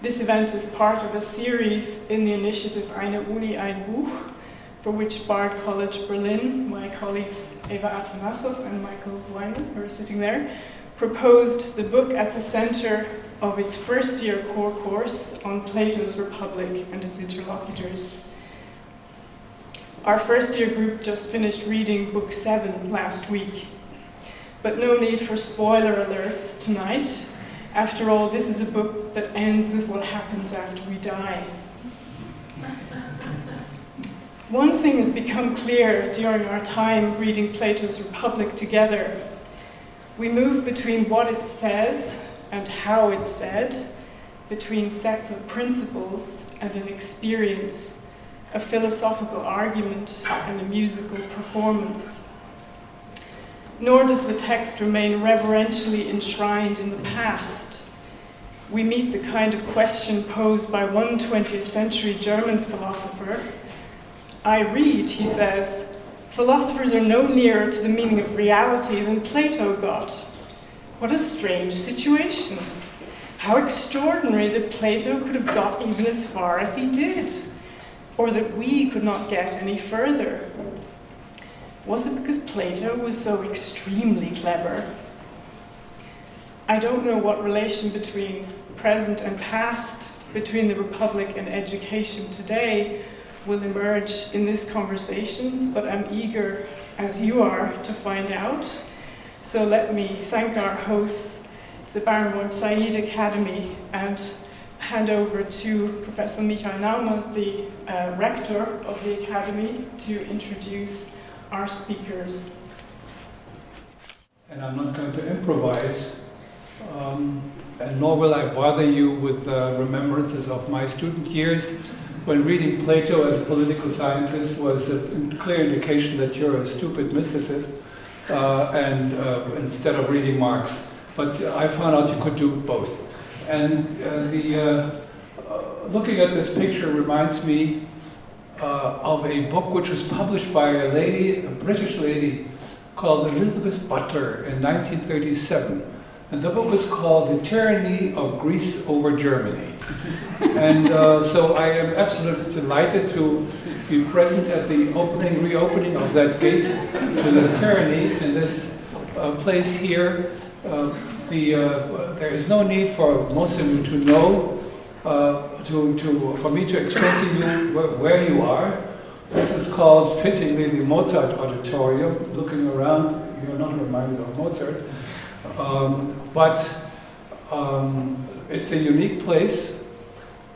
This event is part of a series in the initiative Eine Uni, ein Buch, for which Bard College Berlin, my colleagues Eva Atanasov and Michael Weiner, who are sitting there, proposed the book at the center of its first-year core course on Plato's Republic and its interlocutors. Our first-year group just finished reading Book 7 last week. But no need for spoiler alerts tonight. After all, this is a book that ends with what happens after we die. One thing has become clear during our time reading Plato's Republic together. We move between what it says and how it's said, between sets of principles and an experience, a philosophical argument and a musical performance. Nor does the text remain reverentially enshrined in the past. We meet the kind of question posed by one 20th century German philosopher. I read, he says, philosophers are no nearer to the meaning of reality than Plato got. What a strange situation. How extraordinary that Plato could have got even as far as he did, or that we could not get any further. Was it because Plato was so extremely clever? I don't know what relation between present and past, between the Republic and education today, will emerge in this conversation, but I'm eager, as you are, to find out. So let me thank our hosts, the Barenboim-Said Akademie, and hand over to Professor Michael Naumann, the rector of the Academy, to introduce our speakers. And I'm not going to improvise, and nor will I bother you with remembrances of my student years, when reading Plato as a political scientist was a clear indication that you're a stupid mysticist, and instead of reading Marx. But I found out you could do both. And looking at this picture reminds me of a book which was published by a lady, a British lady, called Elizabeth Butler in 1937. And the book was called The Tyranny of Greece Over Germany. And so I am absolutely delighted to be present at the reopening of that gate to this tyranny in this place here. There is no need for most of you to know, for me to explain to you where you are. This is called, fittingly, the Mozart Auditorium. Looking around, you're not reminded of Mozart. But it's a unique place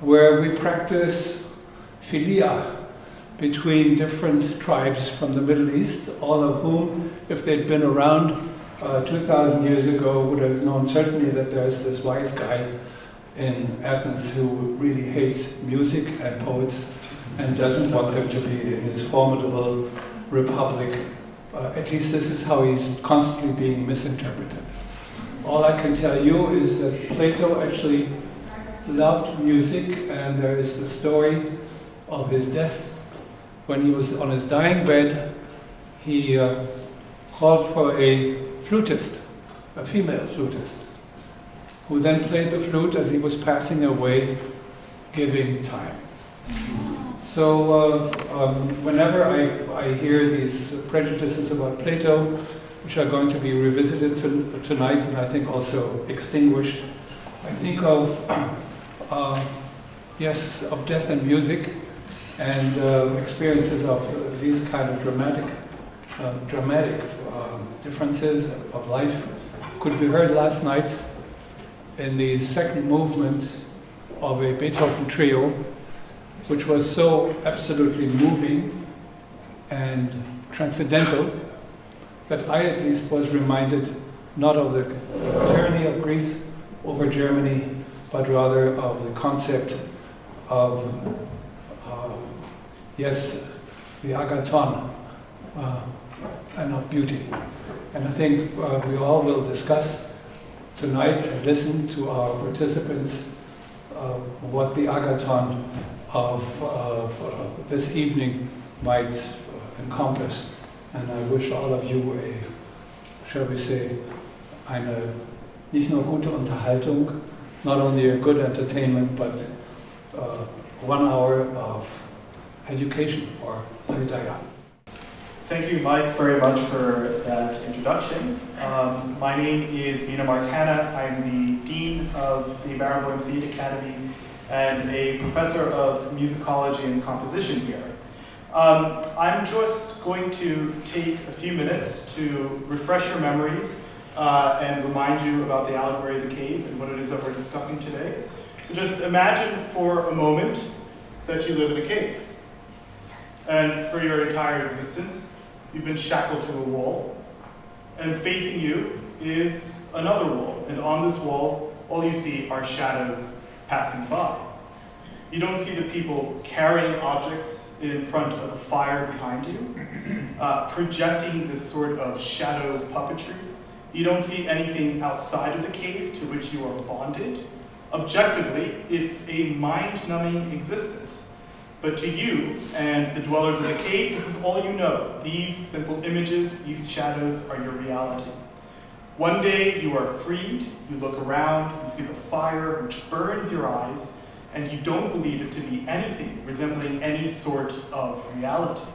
where we practice philia between different tribes from the Middle East, all of whom, if they'd been around 2,000 years ago, would have known certainly that there's this wise guy in Athens who really hates music and poets and doesn't want them to be in his formidable republic. At least this is how he's constantly being misinterpreted. All I can tell you is that Plato actually loved music, and there is the story of his death. When he was on his dying bed, he called for a flutist, a female flutist, who then played the flute as he was passing away, giving time. So whenever I hear these prejudices about Plato, which are going to be revisited tonight and I think also extinguished, I think of death and music, and experiences of these kind of dramatic differences of life could be heard last night in the second movement of a Beethoven trio, which was so absolutely moving and transcendental that I at least was reminded not of the tyranny of Greece over Germany, but rather of the concept of, the agathon, and of beauty. And I think we all will discuss tonight and listen to our participants what the agathon of this evening might encompass. And I wish all of you shall we say, eine nicht nur gute Unterhaltung, not only a good entertainment, but 1 hour of education or Hidayah. Thank you, Mike, very much for that introduction. My name is Mena Hanna. I'm the Dean of the Barenboim-Said Akademie and a professor of musicology and composition here. I'm just going to take a few minutes to refresh your memories and remind you about the allegory of the cave and what it is that we're discussing today. So just imagine for a moment that you live in a cave. And for your entire existence, you've been shackled to a wall. And facing you is another wall. And on this wall, all you see are shadows passing by. You don't see the people carrying objects in front of a fire behind you, projecting this sort of shadow puppetry. You don't see anything outside of the cave to which you are bonded. Objectively, it's a mind-numbing existence. But to you and the dwellers of the cave, this is all you know. These simple images, these shadows are your reality. One day you are freed, you look around, you see the fire which burns your eyes, and you don't believe it to be anything resembling any sort of reality.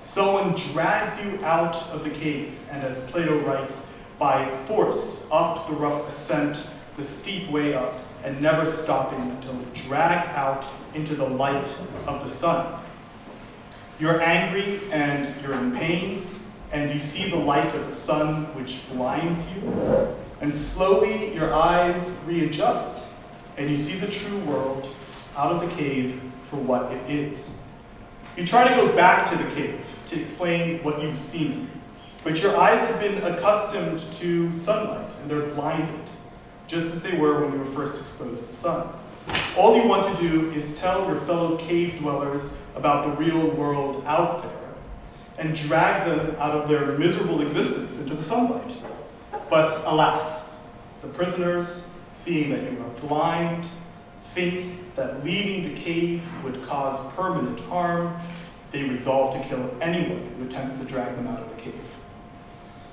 Someone drags you out of the cave, and as Plato writes, by force up the rough ascent, the steep way up, and never stopping until dragged out into the light of the sun. You're angry and you're in pain, and you see the light of the sun which blinds you, and slowly your eyes readjust, and you see the true world out of the cave for what it is. You try to go back to the cave to explain what you've seen, but your eyes have been accustomed to sunlight, and they're blinded, just as they were when you were first exposed to sun. All you want to do is tell your fellow cave dwellers about the real world out there, and drag them out of their miserable existence into the sunlight. But alas, the prisoners, seeing that you are blind, think that leaving the cave would cause permanent harm. They resolve to kill anyone who attempts to drag them out of the cave.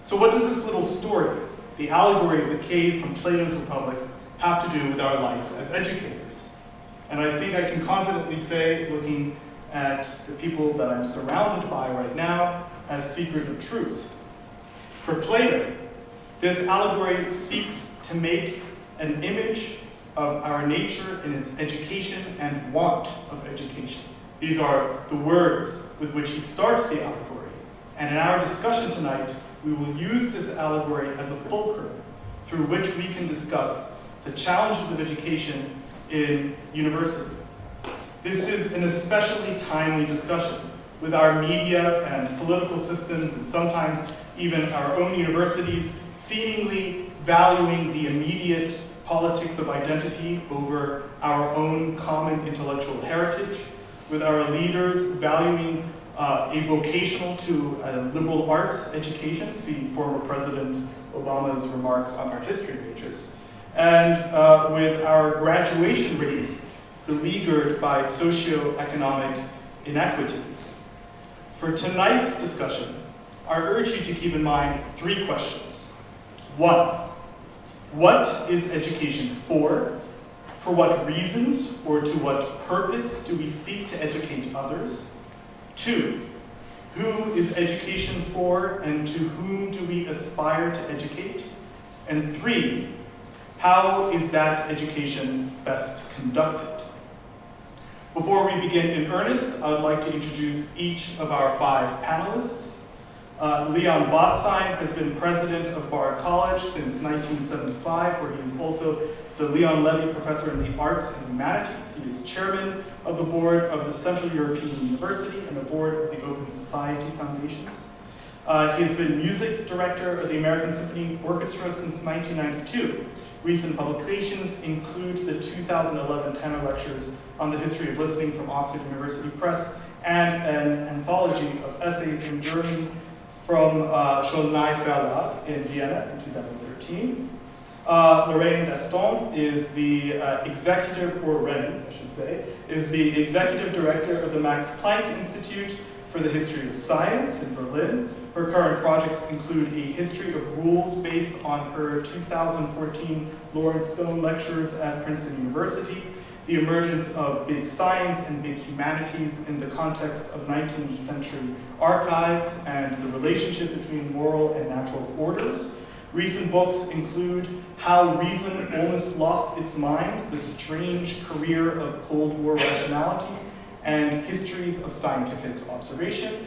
So what does this little story, the allegory of the cave from Plato's Republic, have to do with our life as educators? And I think I can confidently say, looking at the people that I'm surrounded by right now, as seekers of truth. For Plato, this allegory seeks to make an image of our nature in its education and want of education. These are the words with which he starts the allegory. And in our discussion tonight, we will use this allegory as a fulcrum through which we can discuss the challenges of education in university. This is an especially timely discussion with our media and political systems, and sometimes even our own universities, seemingly valuing the immediate politics of identity over our own common intellectual heritage, with our leaders valuing a vocational to a liberal arts education, see former President Obama's remarks on art history majors, and with our graduation rates beleaguered by socioeconomic inequities. For tonight's discussion, I urge you to keep in mind 3 questions. 1, what is education for? For what reasons or to what purpose do we seek to educate others? 2, who is education for and to whom do we aspire to educate? And 3, how is that education best conducted? Before we begin in earnest, I would like to introduce each of our 5 panelists. Leon Botstein has been president of Bard College since 1975, where he is also the Leon Levy Professor in the Arts and Humanities. He is chairman of the board of the Central European University and the board of the Open Society Foundations. He has been music director of the American Symphony Orchestra since 1992. Recent publications include the 2011 tenor lectures on the history of listening from Oxford University Press and an anthology of essays in German from Schulnei Verlag in Vienna in 2013. Lorraine Daston is the executive, or Roni, I should say, is the executive director of the Max Planck Institute for the History of Science in Berlin. Her current projects include a history of rules based on her 2014 Lawrence Stone lectures at Princeton University, the emergence of big science and big humanities in the context of 19th century archives and the relationship between moral and natural orders. Recent books include How Reason Almost Lost Its Mind, The Strange Career of Cold War Rationality, and Histories of Scientific Observation.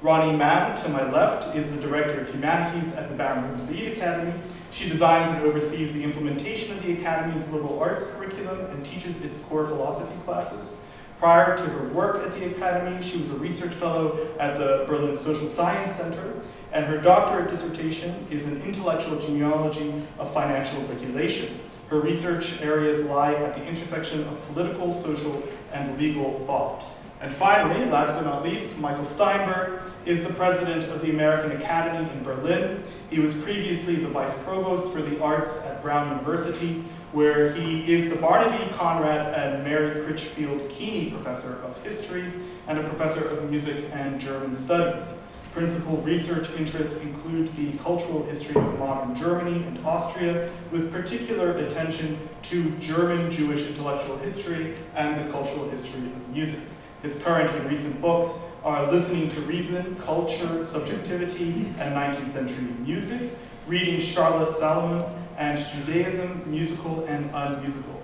Roni Mann, to my left, is the Director of Humanities at the Barenboim-Said Akademie. She designs and oversees the implementation of the Academy's liberal arts curriculum and teaches its core philosophy classes. Prior to her work at the Academy, she was a research fellow at the Berlin Social Science Center, and her doctorate dissertation is in intellectual genealogy of financial regulation. Her research areas lie at the intersection of political, social, and legal thought. And finally, last but not least, Michael Steinberg is the president of the American Academy in Berlin. He was previously the vice provost for the arts at Brown University, where he is the Barnaby Conrad and Mary Critchfield Keeney Professor of History and a Professor of Music and German Studies. Principal research interests include the cultural history of modern Germany and Austria, with particular attention to German Jewish intellectual history and the cultural history of music. His current and recent books are Listening to Reason, Culture, Subjectivity, and 19th Century Music, Reading Charlotte Salomon, and Judaism, Musical and Unmusical.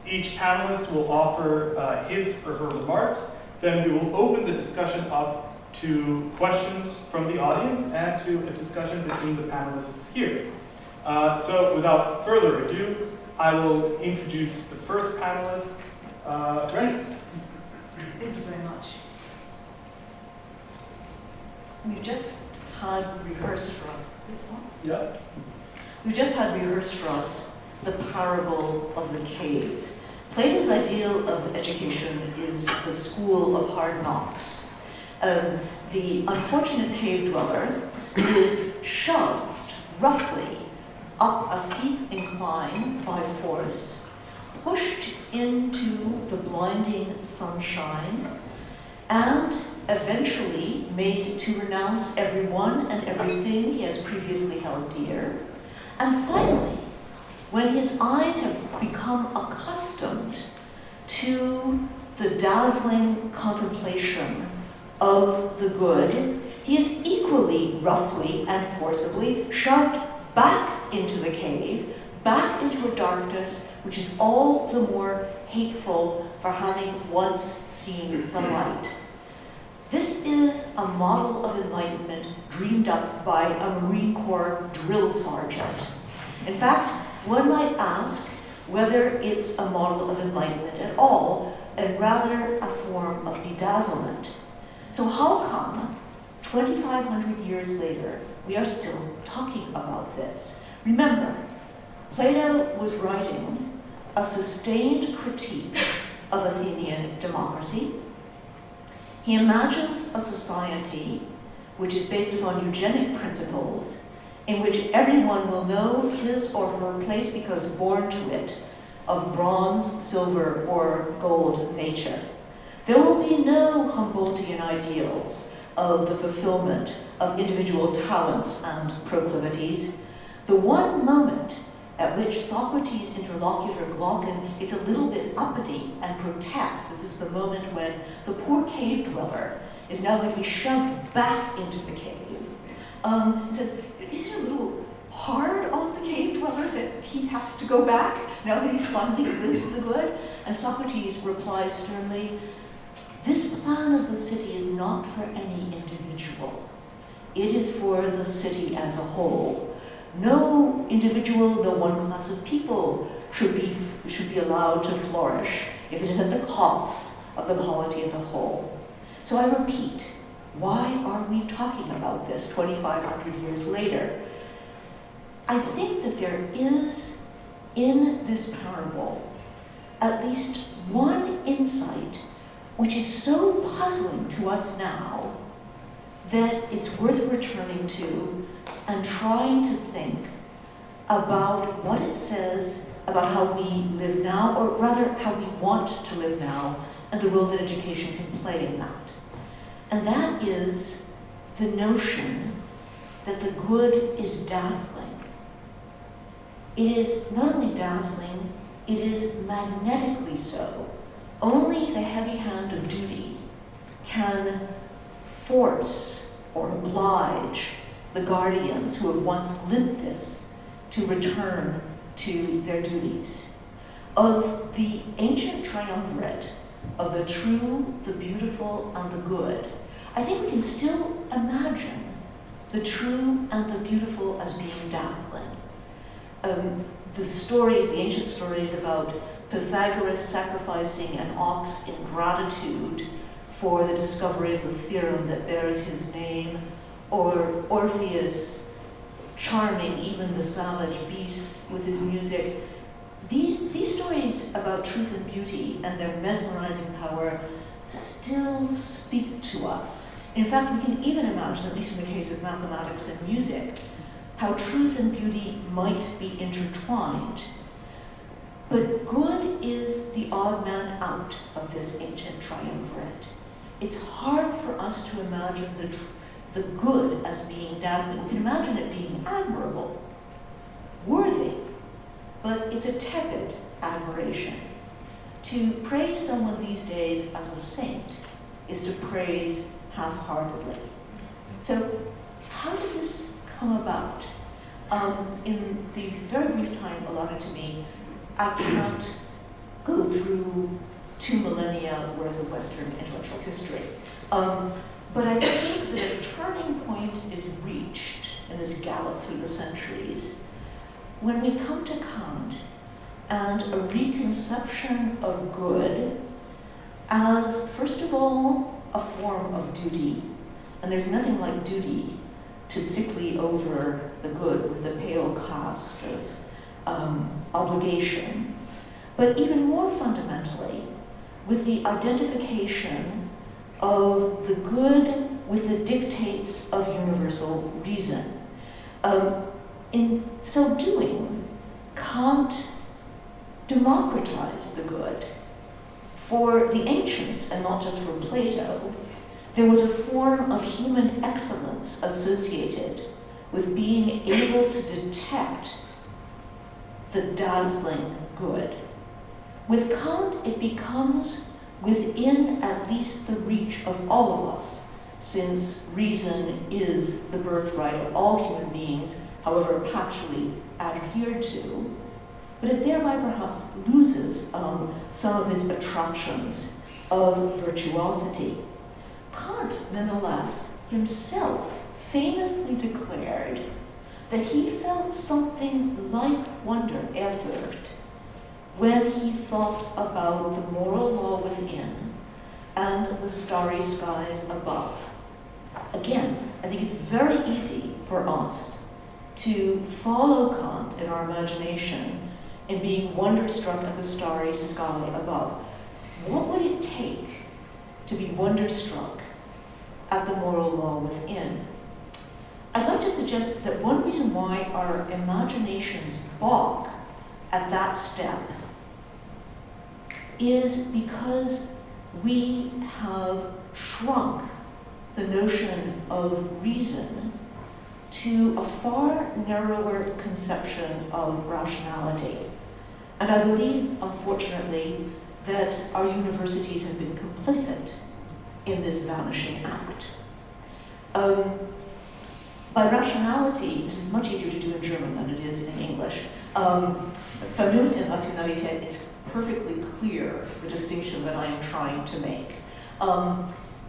Each panelist will offer his or her remarks, then we will open the discussion up to questions from the audience and to a discussion between the panelists here. So without further ado, I will introduce the first panelist, Roni. Thank you very much. We've just had rehearsed for us. Is this one? Yeah. We've just had rehearsed for us the parable of the cave. Plato's ideal of education is the school of hard knocks. The unfortunate cave dweller is shoved roughly up a steep incline by force, pushed into the blinding sunshine, and eventually made to renounce everyone and everything he has previously held dear. And finally, when his eyes have become accustomed to the dazzling contemplation of the good, he is equally roughly and forcibly shoved back into the cave, back into a darkness which is all the more hateful for having once seen the light. This is a model of enlightenment dreamed up by a Marine Corps drill sergeant. In fact, one might ask whether it's a model of enlightenment at all, and rather a form of bedazzlement. So how come 2,500 years later, we are still talking about this? Remember, Plato was writing a sustained critique of Athenian democracy. He imagines a society which is based upon eugenic principles, in which everyone will know his or her place because born to it, of bronze, silver, or gold nature. There will be no Humboldtian ideals of the fulfillment of individual talents and proclivities. The one moment at which Socrates' interlocutor Glaucon is a little bit uppity and protests, this is the moment when the poor cave dweller is now going to be shoved back into the cave. He says, is it a little hard on the cave dweller that he has to go back now that he's finally glimpsed the good? And Socrates replies sternly, this plan of the city is not for any individual. It is for the city as a whole. No individual, no one class of people should be allowed to flourish if it is at the cost of the polity as a whole. So I repeat, why are we talking about this 2,500 years later? I think that there is, in this parable, at least one insight which is so puzzling to us now that it's worth returning to and trying to think about what it says about how we live now, or rather how we want to live now, and the role that education can play in that. and that is the notion that the good is dazzling. It is not only dazzling, it is magnetically so. Only the heavy hand of duty can force or oblige the guardians who have once lived this to return to their duties. Of the ancient triumvirate of the true, the beautiful, and the good, I think we can still imagine the true and the beautiful as being dazzling. The stories, the ancient stories about Pythagoras sacrificing an ox in gratitude for the discovery of the theorem that bears his name, or Orpheus charming even the savage beasts with his music. These stories about truth and beauty and their mesmerizing power still speak to us. In fact, we can even imagine, at least in the case of mathematics and music, how truth and beauty might be intertwined. But good is the odd man out of this ancient triumvirate. It's hard for us to imagine the good as being dazzling. We can imagine it being admirable, worthy, but it's a tepid admiration. To praise someone these days as a saint is to praise half-heartedly. So how did this come about? In the very brief time allotted to me, I can't go through 2 millennia worth of Western intellectual history. But I think that a turning point is reached in this gallop through the centuries when we come to Kant and a reconception of good as, first of all, a form of duty. And there's nothing like duty to sickly over the good with the pale cast of obligation. But even more fundamentally, with the identification of the good with the dictates of universal reason. In so doing, Kant democratized the good. For the ancients, and not just for Plato, there was a form of human excellence associated with being able to detect the dazzling good. With Kant, it becomes within at least the reach of all of us, since reason is the birthright of all human beings, however patchily adhered to, but it thereby perhaps loses some of its attractions of virtuosity. Kant, nonetheless, himself famously declared that he felt something like wonder, Ehrfurcht, when he thought about the moral law within and the starry skies above. Again, I think it's very easy for us to follow Kant in our imagination in being wonderstruck at the starry sky above. What would it take to be wonderstruck at the moral law within? I'd like to suggest that one reason why our imaginations balk at that step is because we have shrunk the notion of reason to a far narrower conception of rationality. And I believe, unfortunately, that our universities have been complicit in this vanishing act. By rationality, this is much easier to do in German than it is in English. Vernunft and Rationalität, it's perfectly clear the distinction that I am trying to make.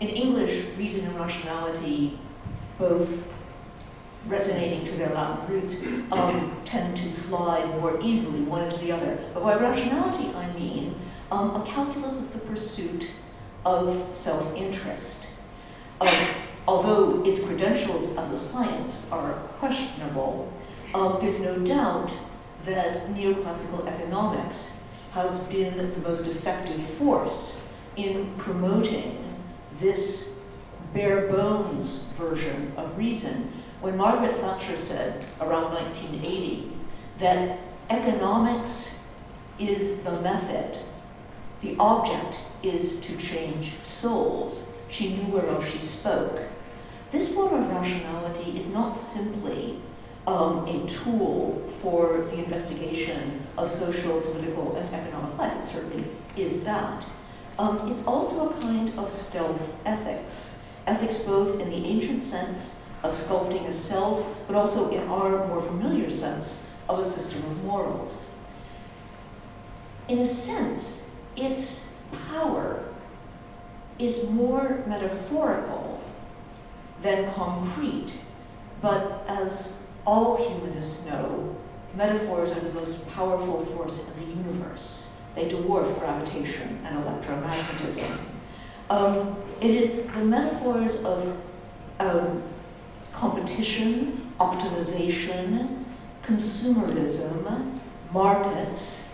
In English, reason and rationality, both resonating to their Latin roots, tend to slide more easily one into the other. But by rationality, I mean a calculus of the pursuit of self-interest. Although its credentials as a science are questionable, there's no doubt that neoclassical economics has been the most effective force in promoting this bare bones version of reason. When Margaret Thatcher said around 1980 that economics is the method The object is to change souls. She knew whereof she spoke. This form of rationality is not simply a tool for the investigation of social, political, and economic life. It certainly is that. It's also a kind of stealth ethics. Ethics both in the ancient sense of sculpting a self, but also in our more familiar sense of a system of morals. In a sense, its power is more metaphorical than concrete, but as all humanists know, metaphors are the most powerful force in the universe. They dwarf gravitation and electromagnetism. It is the metaphors of competition, optimization, consumerism, markets,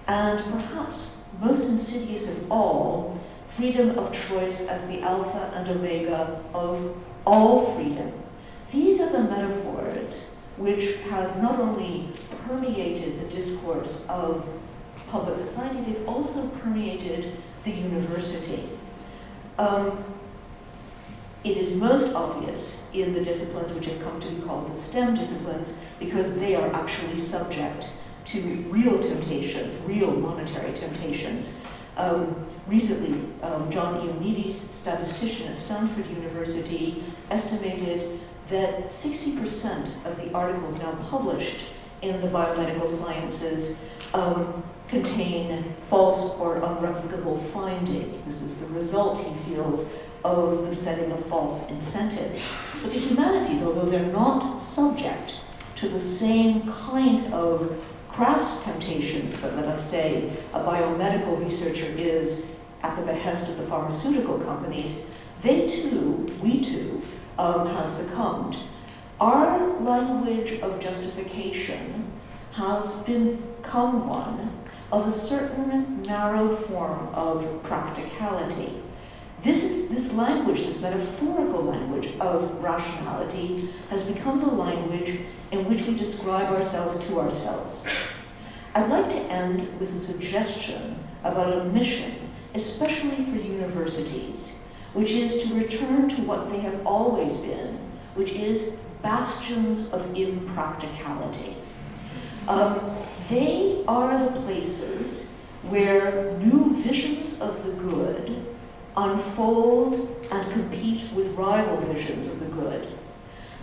and perhaps most insidious of all, freedom of choice as the alpha and omega of all freedom. These are the metaphors which have not only permeated the discourse of public society, they've also permeated the university. It is most obvious in the disciplines which have come to be called the STEM disciplines because they are actually subject to real temptations, real monetary temptations. Recently, John Ioannidis, statistician at Stanford University, estimated that 60% of the articles now published in the biomedical sciences contain false or unreplicable findings. This is the result, he feels, of the setting of false incentives. But the humanities, although they're not subject to the same kind of crass temptations that, let us say, a biomedical researcher is at the behest of the pharmaceutical companies, they too, we too, have succumbed. Our language of justification has become one of a certain narrowed form of practicality. This language, this metaphorical language of rationality, has become the language in which we describe ourselves to ourselves. I'd like to end with a suggestion about a mission, especially for universities, which is to return to what they have always been, which is bastions of impracticality. They are the places where new visions of the good unfold and compete with rival visions of the good.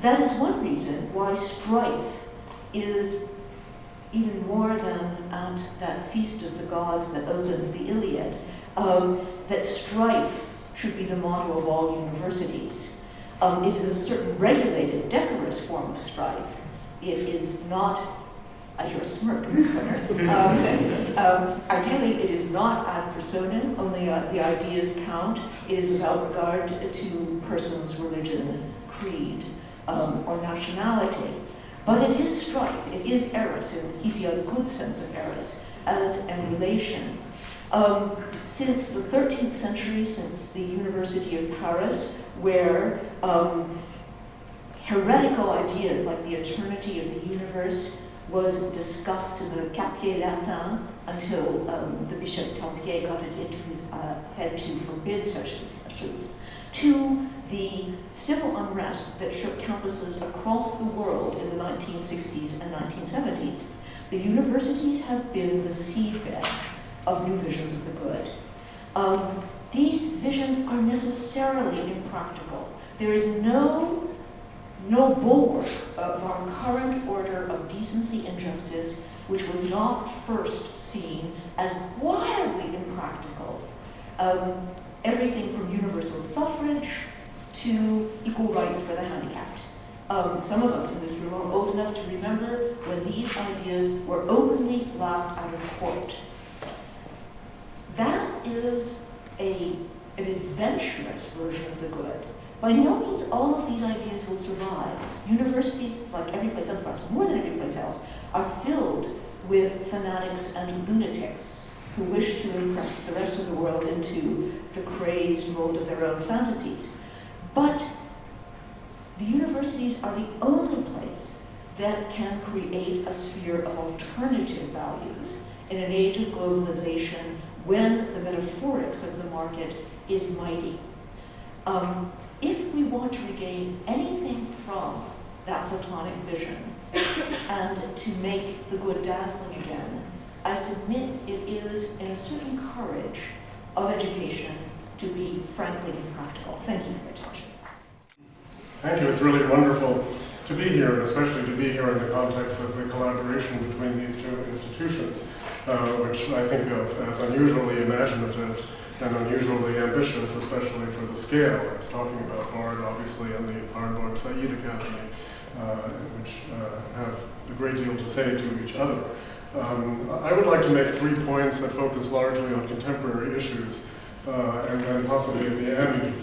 That is one reason why strife is even more than at that feast of the gods that opens the Iliad, that strife should be the motto of all universities. It is a certain regulated, decorous form of strife. It is not, I hear a smirk in this corner. Ideally, it is not ad personam, only the ideas count. It is without regard to person's religion, creed, or nationality. But it is strife, it is eros, in Hesiod's good sense of eros, as emulation. Since the 13th century, since the University of Paris, where heretical ideas like the eternity of the universe was discussed in the Quartier Latin until the Bishop Tempier got it into his head to forbid such discussions, to the civil unrest that shook campuses across the world in the 1960s and 1970s, the universities have been the seedbed of new visions of the good. These visions are necessarily impractical. There is no bulwark of our current order of decency and justice which was not first seen as wildly impractical. Everything from universal suffrage to equal rights for the handicapped. Some of us in this room are old enough to remember when these ideas were openly laughed out of court. That is an adventurous version of the good. By no means all of these ideas will survive. Universities, like every place else, perhaps more than every place else, are filled with fanatics and lunatics who wish to impress the rest of the world into the crazed mold of their own fantasies. But the universities are the only place that can create a sphere of alternative values in an age of globalization when the metaphorics of the market is mighty. If we want to regain anything from that Platonic vision and to make the good dazzling again, I submit it is in a certain courage of education to be frankly impractical. Thank you for your attention. Thank you. It's really wonderful to be here, and especially to be here in the context of the collaboration between these two institutions, which I think of as unusually imaginative and unusually ambitious, especially for the scale. I was talking about BARD, obviously, and the Barenboim-Said Akademie, which have a great deal to say to each other. I would like to make 3 points that focus largely on contemporary issues, and then possibly at the end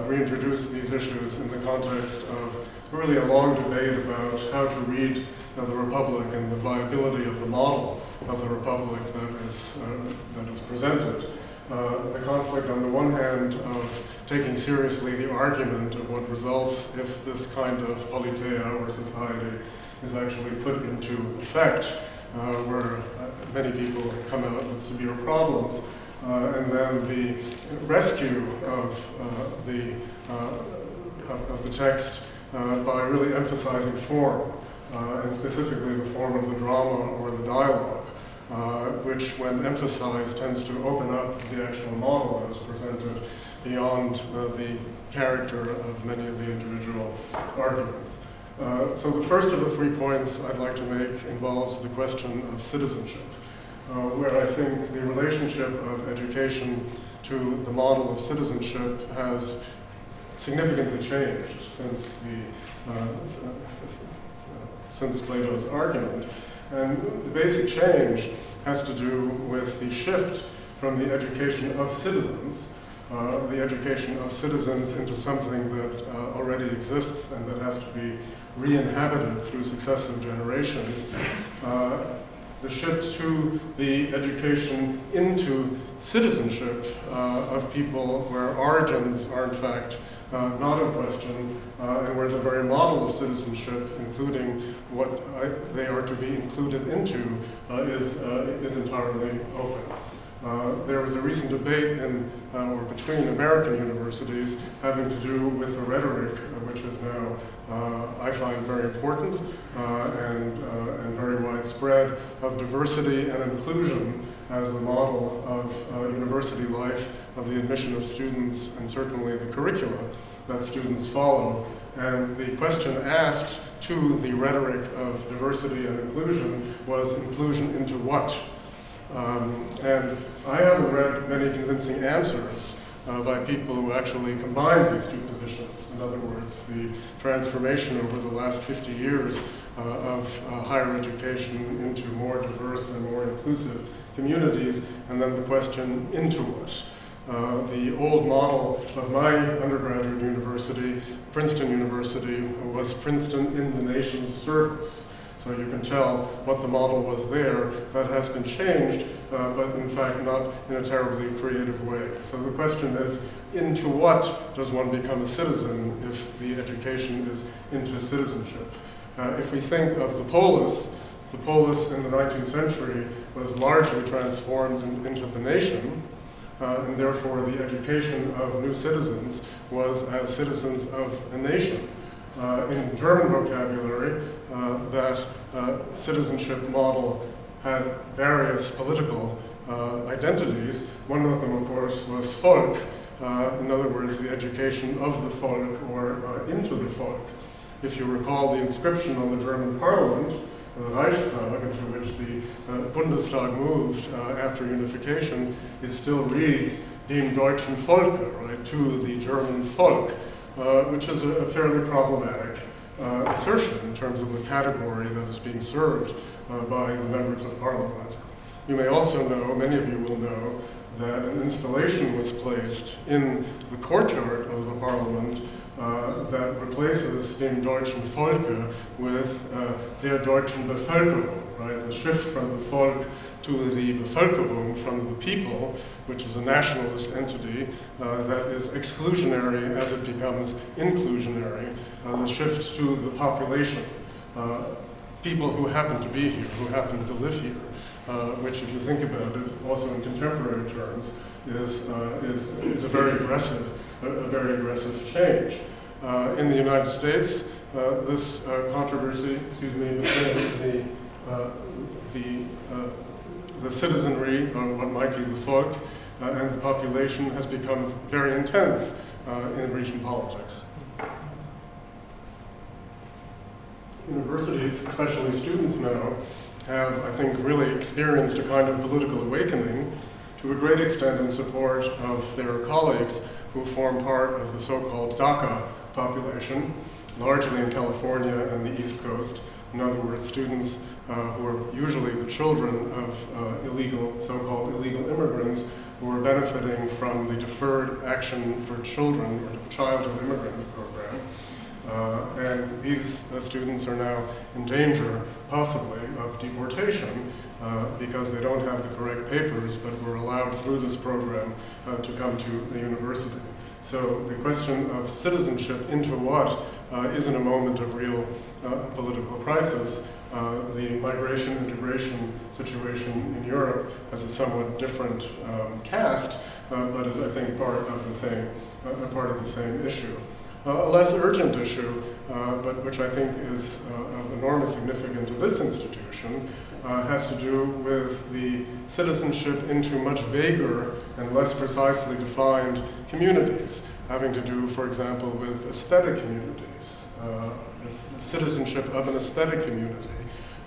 reintroduce these issues in the context of really a long debate about how to read the Republic and the viability of the model of the Republic that is presented. The conflict on the one hand of taking seriously the argument of what results if this kind of politeia or society is actually put into effect, where many people come out with severe problems, and then the rescue of the text by really emphasizing form, and specifically the form of the drama or the dialogue, which, when emphasized, tends to open up the actual model as presented beyond the character of many of the individual arguments. So the first of the 3 points I'd like to make involves the question of citizenship, where I think the relationship of education to the model of citizenship has significantly changed since Plato's argument. And the basic change has to do with the shift from the education of citizens into something that already exists and that has to be re-inhabited through successive generations. The shift to the education into citizenship of people where origins are in fact not in question, and where the very model of citizenship, including what they are to be included into, is entirely open. There was a recent debate between American universities having to do with the rhetoric, which is now, I find, very important and very widespread, of diversity and inclusion as the model of university life, of the admission of students, and certainly the curricula that students follow. And the question asked to the rhetoric of diversity and inclusion was inclusion into what? And I haven't read many convincing answers by people who actually combine these two positions. In other words, the transformation over the last 50 years of higher education into more diverse and more inclusive communities, and then the question into what? The old model of my undergraduate university, Princeton University, was Princeton in the nation's service. So you can tell what the model was there. That has been changed, but in fact not in a terribly creative way. So the question is, into what does one become a citizen if the education is into citizenship? If we think of the polis in the 19th century was largely transformed into the nation, and therefore the education of new citizens was as citizens of a nation. In German vocabulary, that citizenship model had various political identities. One of them, of course, was Volk, in other words, the education of the Volk or into the Volk. If you recall the inscription on the German parliament, the Reichstag, into which the Bundestag moved after unification, it still reads dem deutschen Volke, right, to the German Volk, which is a fairly problematic assertion in terms of the category that is being served by the members of parliament. You may also know, many of you will know, that an installation was placed in the courtyard of the parliament that replaces dem deutschen Volke with der deutschen Bevölkerung, right? The shift from the Volk to the Bevölkerung, from the people, which is a nationalist entity that is exclusionary as it becomes inclusionary, the shift to the population, people who happen to be here, who happen to live here, which, if you think about it, also in contemporary terms, is a very aggressive change. In the United States, this controversy, between the citizenry, or what might be the folk, and the population has become very intense in recent politics. Universities, especially students now, have, I think, really experienced a kind of political awakening to a great extent in support of their colleagues who form part of the so-called DACA population, largely in California and the East Coast. In other words, students who are usually the children of so-called illegal immigrants who are benefiting from the Deferred Action for Children, or Childhood Immigrant Program. And these students are now in danger, possibly, of deportation because they don't have the correct papers, but were allowed through this program to come to the university. So the question of citizenship into what is in a moment of real political crisis. The migration-integration situation in Europe has a somewhat different cast, but is, I think, part of the same issue. A less urgent issue, but which I think is of enormous significance to this institution, has to do with the citizenship into much vaguer and less precisely defined communities, having to do, for example, with aesthetic communities, citizenship of an aesthetic community,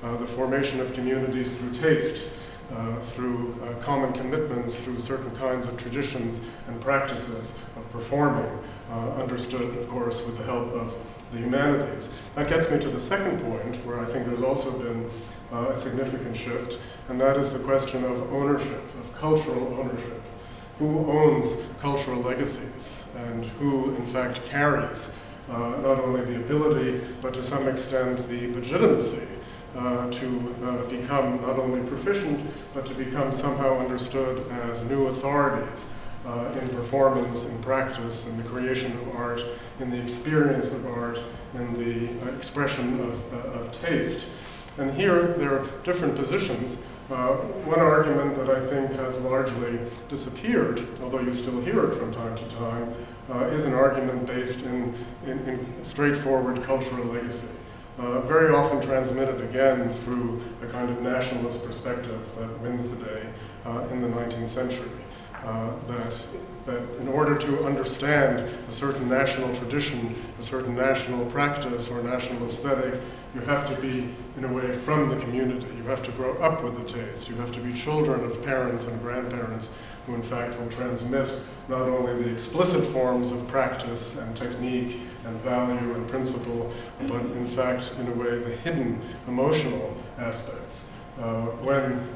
the formation of communities through taste, through common commitments, through certain kinds of traditions and practices of performing, understood, of course, with the help of the humanities. That gets me to the second point, where I think there's also been a significant shift, and that is the question of ownership, of cultural ownership. Who owns cultural legacies, and who, in fact, carries not only the ability, but to some extent the legitimacy to become not only proficient, but to become somehow understood as new authorities in performance, in practice, in the creation of art, in the experience of art, in the expression of taste. And here there are different positions. One argument that I think has largely disappeared, although you still hear it from time to time, is an argument based in straightforward cultural legacy. Very often transmitted again through a kind of nationalist perspective that wins the day in the 19th century. That in order to understand a certain national tradition, a certain national practice or national aesthetic, you have to be, in a way, from the community. You have to grow up with the taste. You have to be children of parents and grandparents who, in fact, will transmit not only the explicit forms of practice and technique and value and principle, but, in fact, in a way, the hidden emotional aspects. When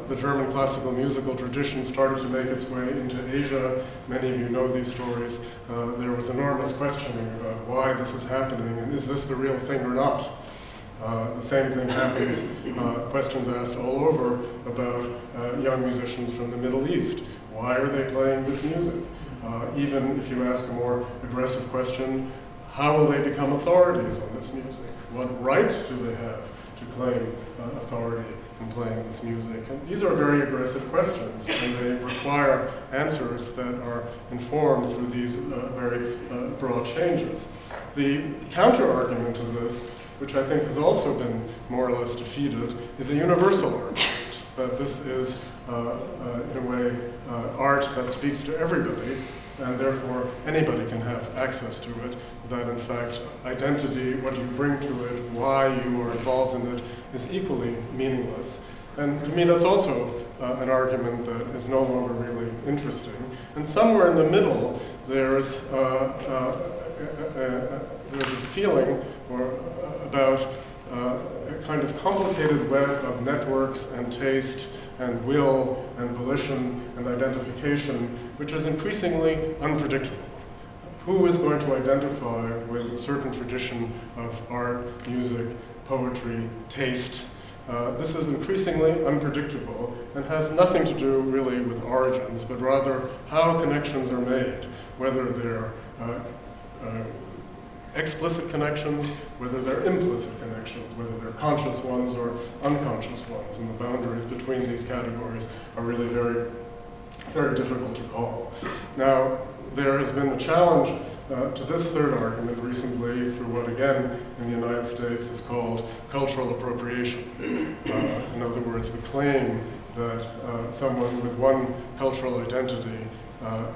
the German classical musical tradition started to make its way into Asia, many of you know these stories, there was enormous questioning about why this is happening and is this the real thing or not. The same thing happens, questions asked all over about young musicians from the Middle East. Why are they playing this music? Even if you ask a more aggressive question, how will they become authorities on this music? What right do they have to claim authority in playing this music? And these are very aggressive questions, and they require answers that are informed through these very broad changes. The counter-argument to this, which I think has also been more or less defeated, is a universal argument, that this is, in a way, art that speaks to everybody, and therefore anybody can have access to it, that in fact identity, what you bring to it, why you are involved in it, is equally meaningless. And to me that's also an argument that is no longer really interesting. And somewhere in the middle there's a feeling about a kind of complicated web of networks and taste and will and volition and identification, which is increasingly unpredictable. Who is going to identify with a certain tradition of art, music, poetry, taste? This is increasingly unpredictable and has nothing to do really with origins, but rather how connections are made, whether they're explicit connections, whether they're implicit connections, whether they're conscious ones or unconscious ones, and the boundaries between these categories are really very, very difficult to call. Now, there has been a challenge to this third argument recently through what, again, in the United States is called cultural appropriation. In other words, the claim that someone with one cultural identity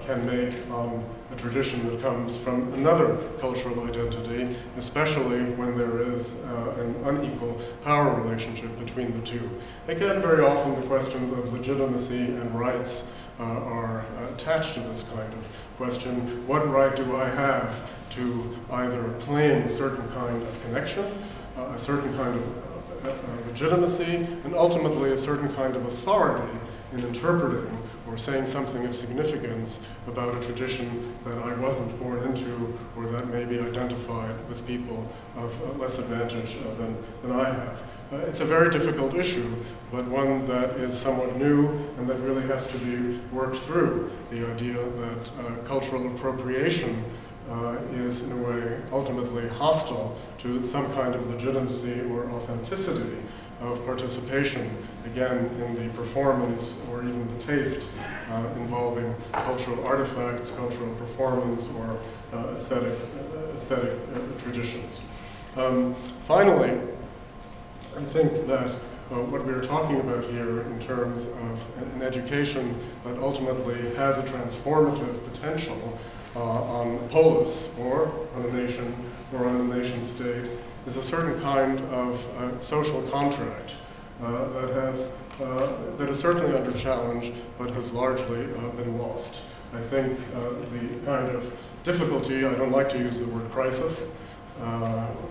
can make on a tradition that comes from another cultural identity, especially when there is an unequal power relationship between the two. Again, very often the questions of legitimacy and rights are attached to this kind of question. What right do I have to either claim a certain kind of connection, a certain kind of legitimacy, and ultimately a certain kind of authority in interpreting or saying something of significance about a tradition that I wasn't born into or that may be identified with people of less advantage than I have. It's a very difficult issue, but one that is somewhat new and that really has to be worked through. The idea that cultural appropriation is in a way ultimately hostile to some kind of legitimacy or authenticity of participation, again, in the performance or even the taste involving cultural artifacts, cultural performance, or aesthetic traditions. Finally, I think that what we're talking about here in terms of an education that ultimately has a transformative potential on a polis or on a nation or on a nation state is a certain kind of social contract that is certainly under challenge but has largely been lost. I think the kind of difficulty, I don't like to use the word crisis.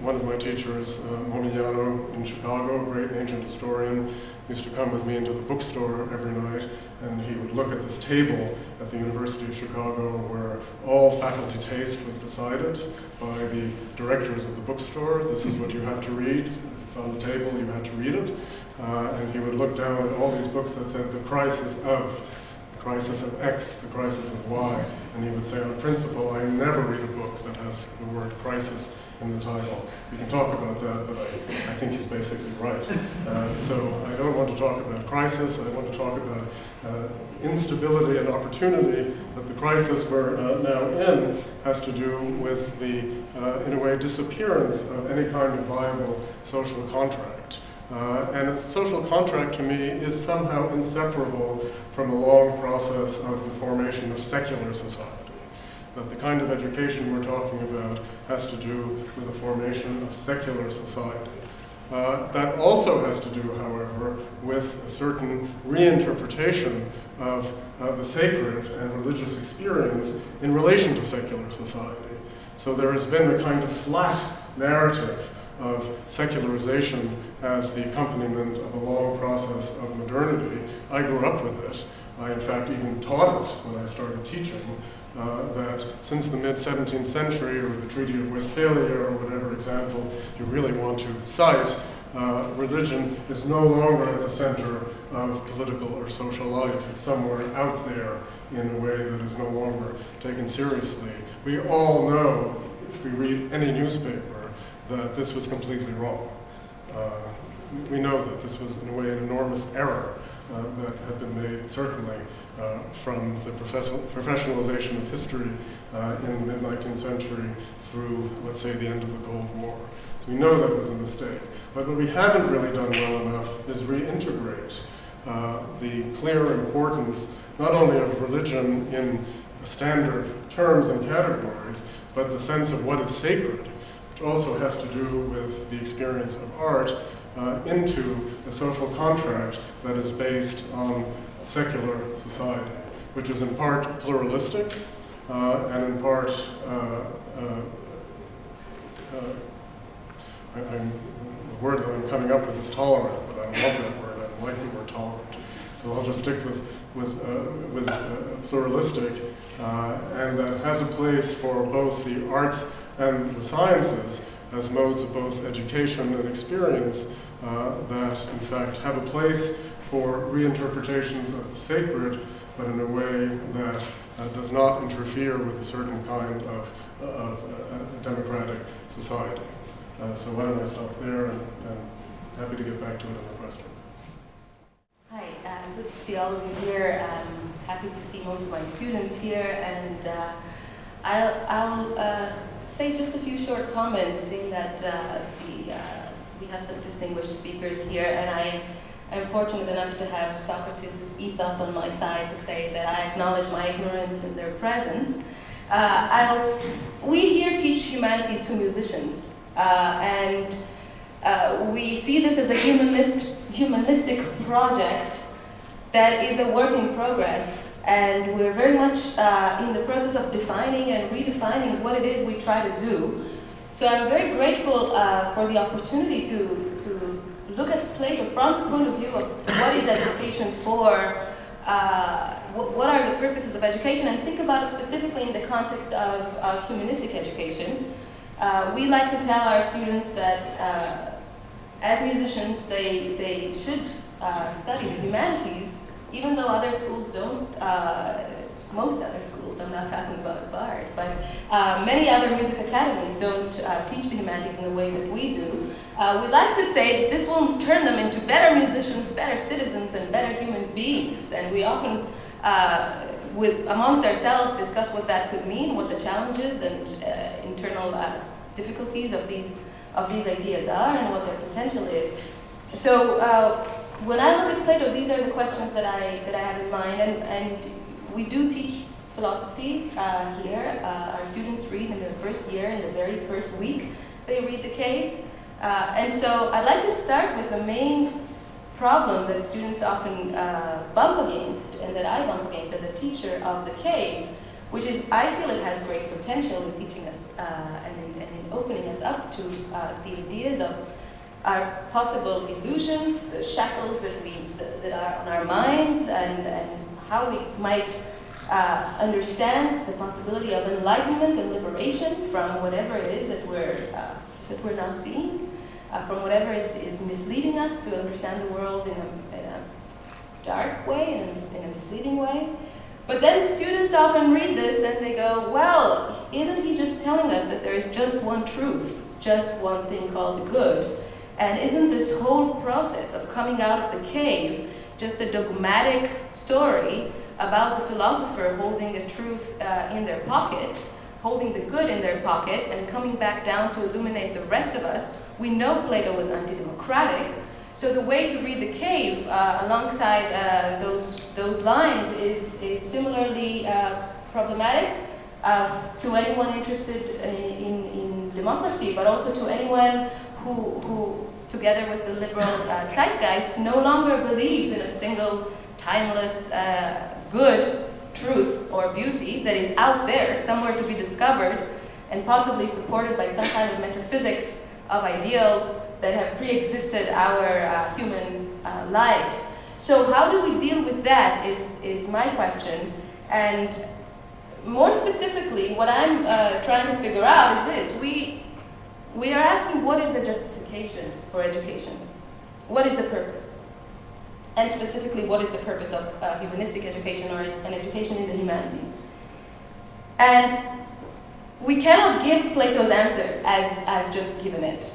One of my teachers, Mena in Chicago, a great ancient historian, used to come with me into the bookstore every night, and he would look at this table at the University of Chicago where all faculty taste was decided by the directors of the bookstore. This is what you have to read. It's on the table, you have to read it. And he would look down at all these books that said the crisis of X, the crisis of Y, and he would say, on principle, I never read a book that has the word crisis in the title. We can talk about that, but I think he's basically right. So I don't want to talk about crisis, I want to talk about instability and opportunity, but the crisis we're now in has to do with the, in a way, disappearance of any kind of viable social contract. And a social contract, to me, is somehow inseparable from a long process of the formation of secular society. That the kind of education we're talking about has to do with the formation of secular society. That also has to do, however, with a certain reinterpretation of the sacred and religious experience in relation to secular society. So there has been a kind of flat narrative of secularization as the accompaniment of a long process of modernity. I grew up with it. I, in fact, even taught it when I started teaching. That since the mid-17th century, or the Treaty of Westphalia, or whatever example you really want to cite, religion is no longer at the center of political or social life. It's somewhere out there in a way that is no longer taken seriously. We all know, if we read any newspaper, that this was completely wrong. We know that this was, in a way, an enormous error that had been made, certainly, from the professionalization of history in the mid-19th century through, let's say, the end of the Cold War. So we know that was a mistake. But what we haven't really done well enough is reintegrate the clear importance not only of religion in standard terms and categories, but the sense of what is sacred, which also has to do with the experience of art, into a social contract that is based on secular society, which is in part pluralistic and in part, the word that I'm coming up with is tolerant, but I don't love that word. I don't like the word tolerant. So I'll just stick with pluralistic, and that has a place for both the arts and the sciences as modes of both education and experience that, in fact, have a place for reinterpretations of the sacred, but in a way that does not interfere with a certain kind of democratic society. So why don't I stop there, and happy to get back to it on the question. Hi, good to see all of you here. I'm happy to see most of my students here, and I'll say just a few short comments, seeing that we have some distinguished speakers here, and I am fortunate enough to have Socrates' ethos on my side to say that I acknowledge my ignorance in their presence. We here teach humanities to musicians, and we see this as a humanistic project that is a work in progress, and we're very much in the process of defining and redefining what it is we try to do. So I'm very grateful for the opportunity to look at Plato from the point of view of what is education for, what are the purposes of education, and think about it specifically in the context of humanistic education. We like to tell our students that as musicians, they should study the humanities, even though other schools don't. Most other schools, I'm not talking about Bard, but many other music academies don't teach the humanities in the way that we do. We like to say this will turn them into better musicians, better citizens, and better human beings. And we often, amongst ourselves, discuss what that could mean, what the challenges and internal difficulties of these ideas are, and what their potential is. So when I look at Plato, these are the questions that I have in mind, and we do teach philosophy here. Our students read in their first year, in the very first week, they read The Cave. And so I'd like to start with the main problem that students often bump against, and that I bump against as a teacher of The Cave, which is, I feel it has great potential in teaching us and in opening us up to the ideas of our possible illusions, the shackles that are on our minds, and how we might understand the possibility of enlightenment and liberation from whatever it is that we're not seeing, from whatever is misleading us to understand the world in a dark way, in a misleading way. But then students often read this and they go, well, isn't he just telling us that there is just one truth, just one thing called the good? And isn't this whole process of coming out of the cave just a dogmatic story about the philosopher holding a truth in their pocket, holding the good in their pocket, and coming back down to illuminate the rest of us? We know Plato was anti-democratic, so the way to read The Cave alongside those lines is similarly problematic to anyone interested in democracy, but also to anyone who together with the liberal zeitgeist, no longer believes in a single, timeless, good truth or beauty that is out there, somewhere to be discovered, and possibly supported by some kind of metaphysics of ideals that have pre-existed our human life. So how do we deal with that is my question. And more specifically, what I'm trying to figure out is this. We are asking, what is the justification for education? What is the purpose? And specifically, what is the purpose of humanistic education or an education in the humanities? And we cannot give Plato's answer as I've just given it.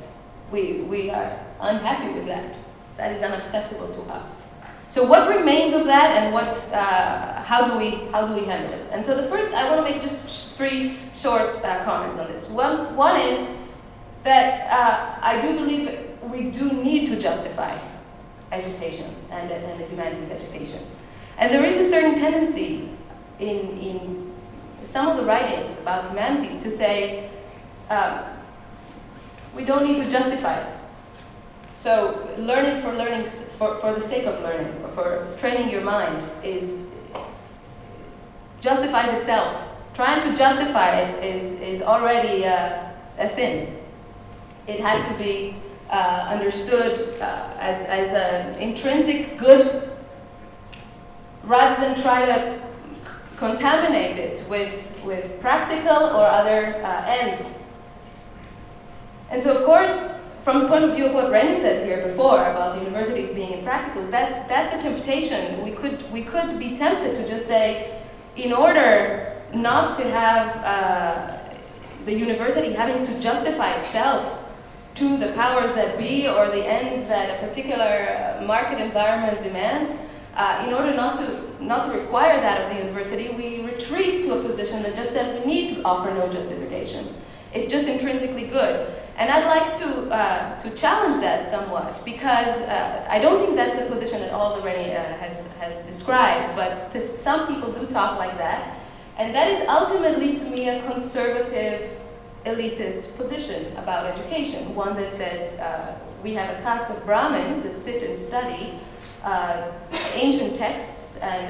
We are unhappy with that. That is unacceptable to us. So what remains of that, and how do we handle it? And so the first, I want to make just three short comments on this. One is that I do believe we do need to justify education and the humanities education. And there is a certain tendency in some of the writings about humanities to say, we don't need to justify it. So learning for the sake of learning, or for training your mind, justifies itself. Trying to justify it is already a sin. It has to be understood as an intrinsic good, rather than try to contaminate it with practical or other ends. And so, of course, from the point of view of what Roni said here before about the universities being impractical, that's a temptation. We could be tempted to just say, in order not to have the university having to justify itself to the powers that be or the ends that a particular market environment demands, in order not to require that of the university, we retreat to a position that just says we need to offer no justification. It's just intrinsically good. And I'd like to challenge that somewhat, because I don't think that's the position at all that Roni has described, but some people do talk like that. And that is ultimately, to me, a conservative, elitist position about education, one that says we have a caste of Brahmins that sit and study ancient texts and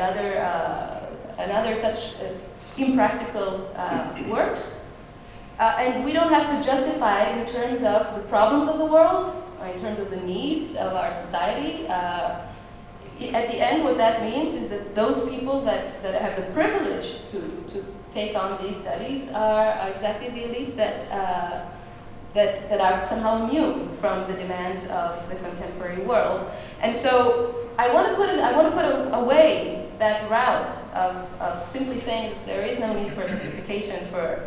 other such impractical works, and we don't have to justify it in terms of the problems of the world or in terms of the needs of our society. At the end, what that means is that those people that have the privilege to take on these studies are exactly the elites that are somehow immune from the demands of the contemporary world. And so I want to put away that route of simply saying that there is no need for justification for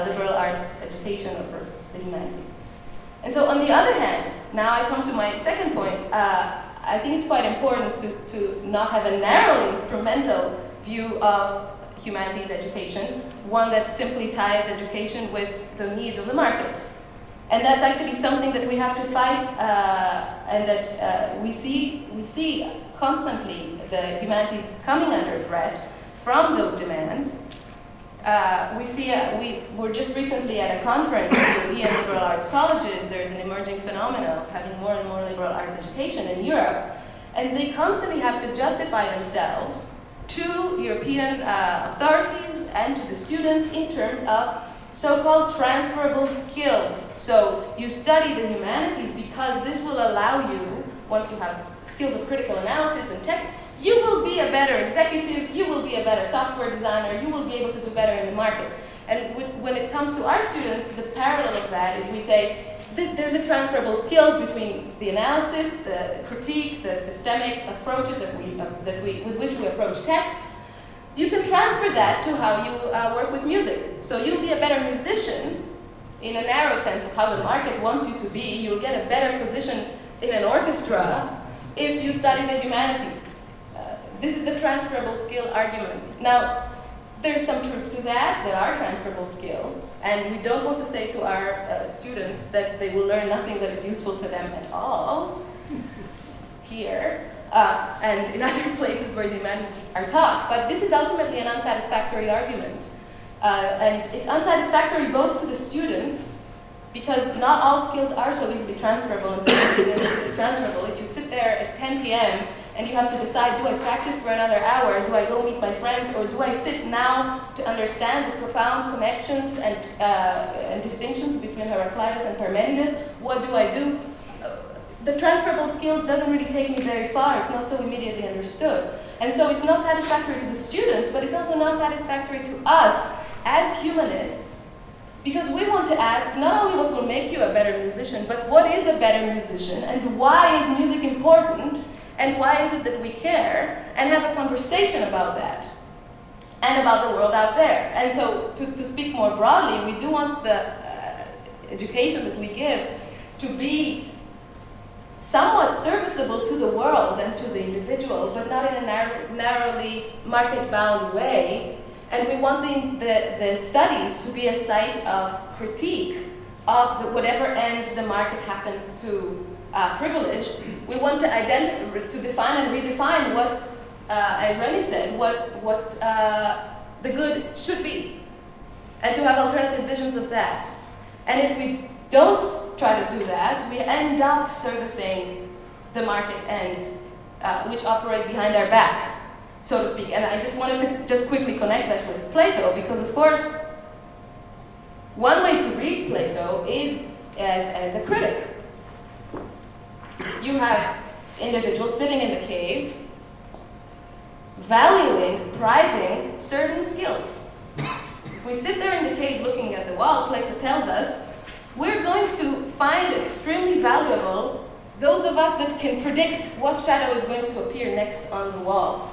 liberal arts education or for the humanities. And so on the other hand, now I come to my second point. I think it's quite important to not have a narrow instrumental view of humanities education, one that simply ties education with the needs of the market. And that's actually something that we have to fight, and that we see constantly the humanities coming under threat from those demands. We were just recently at a conference of European liberal arts colleges. There's an emerging phenomenon of having more and more liberal arts education in Europe, and they constantly have to justify themselves to European authorities and to the students in terms of so-called transferable skills. So you study the humanities because this will allow you, once you have skills of critical analysis and text, you will be a better executive, you will be a better software designer, you will be able to do better in the market. And when it comes to our students, the parallel of that is we say there's a transferable skills between the analysis, the critique, the systemic approaches with which we approach texts. You can transfer that to how you work with music. So you'll be a better musician in a narrow sense of how the market wants you to be. You'll get a better position in an orchestra if you study the humanities. This is the transferable skill argument. Now, there's some truth to that. There are transferable skills, and we don't want to say to our students that they will learn nothing that is useful to them at all here and in other places where the humanities are taught. But this is ultimately an unsatisfactory argument. And it's unsatisfactory both to the students, because not all skills are so easily transferable, and so is transferable. If you sit there at 10 p.m. and you have to decide, do I practice for another hour, do I go meet my friends, or do I sit now to understand the profound connections and distinctions between Heraclitus and Parmenides? What do I do? The transferable skills doesn't really take me very far. It's not so immediately understood. And so it's not satisfactory to the students, but it's also not satisfactory to us as humanists, because we want to ask not only what will make you a better musician, but what is a better musician, and why is music important, and why is it that we care, and have a conversation about that, and about the world out there. And so, to speak more broadly, we do want the education that we give to be somewhat serviceable to the world and to the individual, but not in a narrowly market-bound way. And we want the studies to be a site of critique of whatever ends the market happens to privilege. We want to define and redefine what, as Roni said, what the good should be, and to have alternative visions of that. And if we don't try to do that, we end up servicing the market ends, which operate behind our back, so to speak. And I just wanted to just quickly connect that with Plato, because of course, one way to read Plato is as a critic. You have individuals sitting in the cave, valuing, prizing certain skills. If we sit there in the cave looking at the wall, Plato tells us, we're going to find extremely valuable those of us that can predict what shadow is going to appear next on the wall.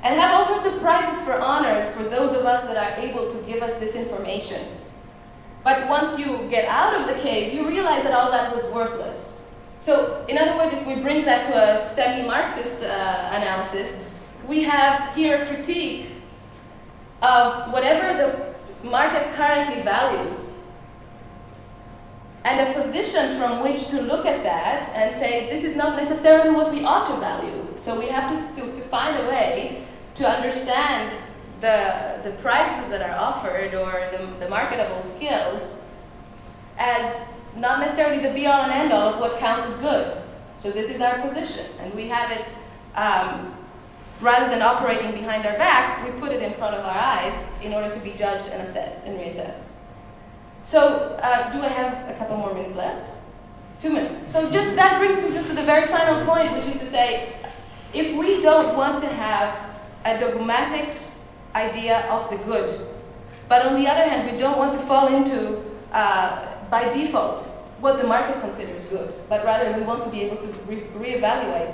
and have all sorts of prizes for honors for those of us that are able to give us this information. But once you get out of the cave, you realize that all that was worthless. So, in other words, if we bring that to a semi-Marxist analysis, we have here a critique of whatever the market currently values, and a position from which to look at that and say, this is not necessarily what we ought to value. So we have to find a way to understand the prices that are offered or the marketable skills as not necessarily the be-all and end-all of what counts as good. So this is our position, and we have it, rather than operating behind our back, we put it in front of our eyes in order to be judged and assessed and reassessed. So, do I have a couple more minutes left? 2 minutes. So just that brings me just to the very final point, which is to say, if we don't want to have a dogmatic idea of the good, but on the other hand, we don't want to fall into, by default, what the market considers good, but rather we want to be able to reevaluate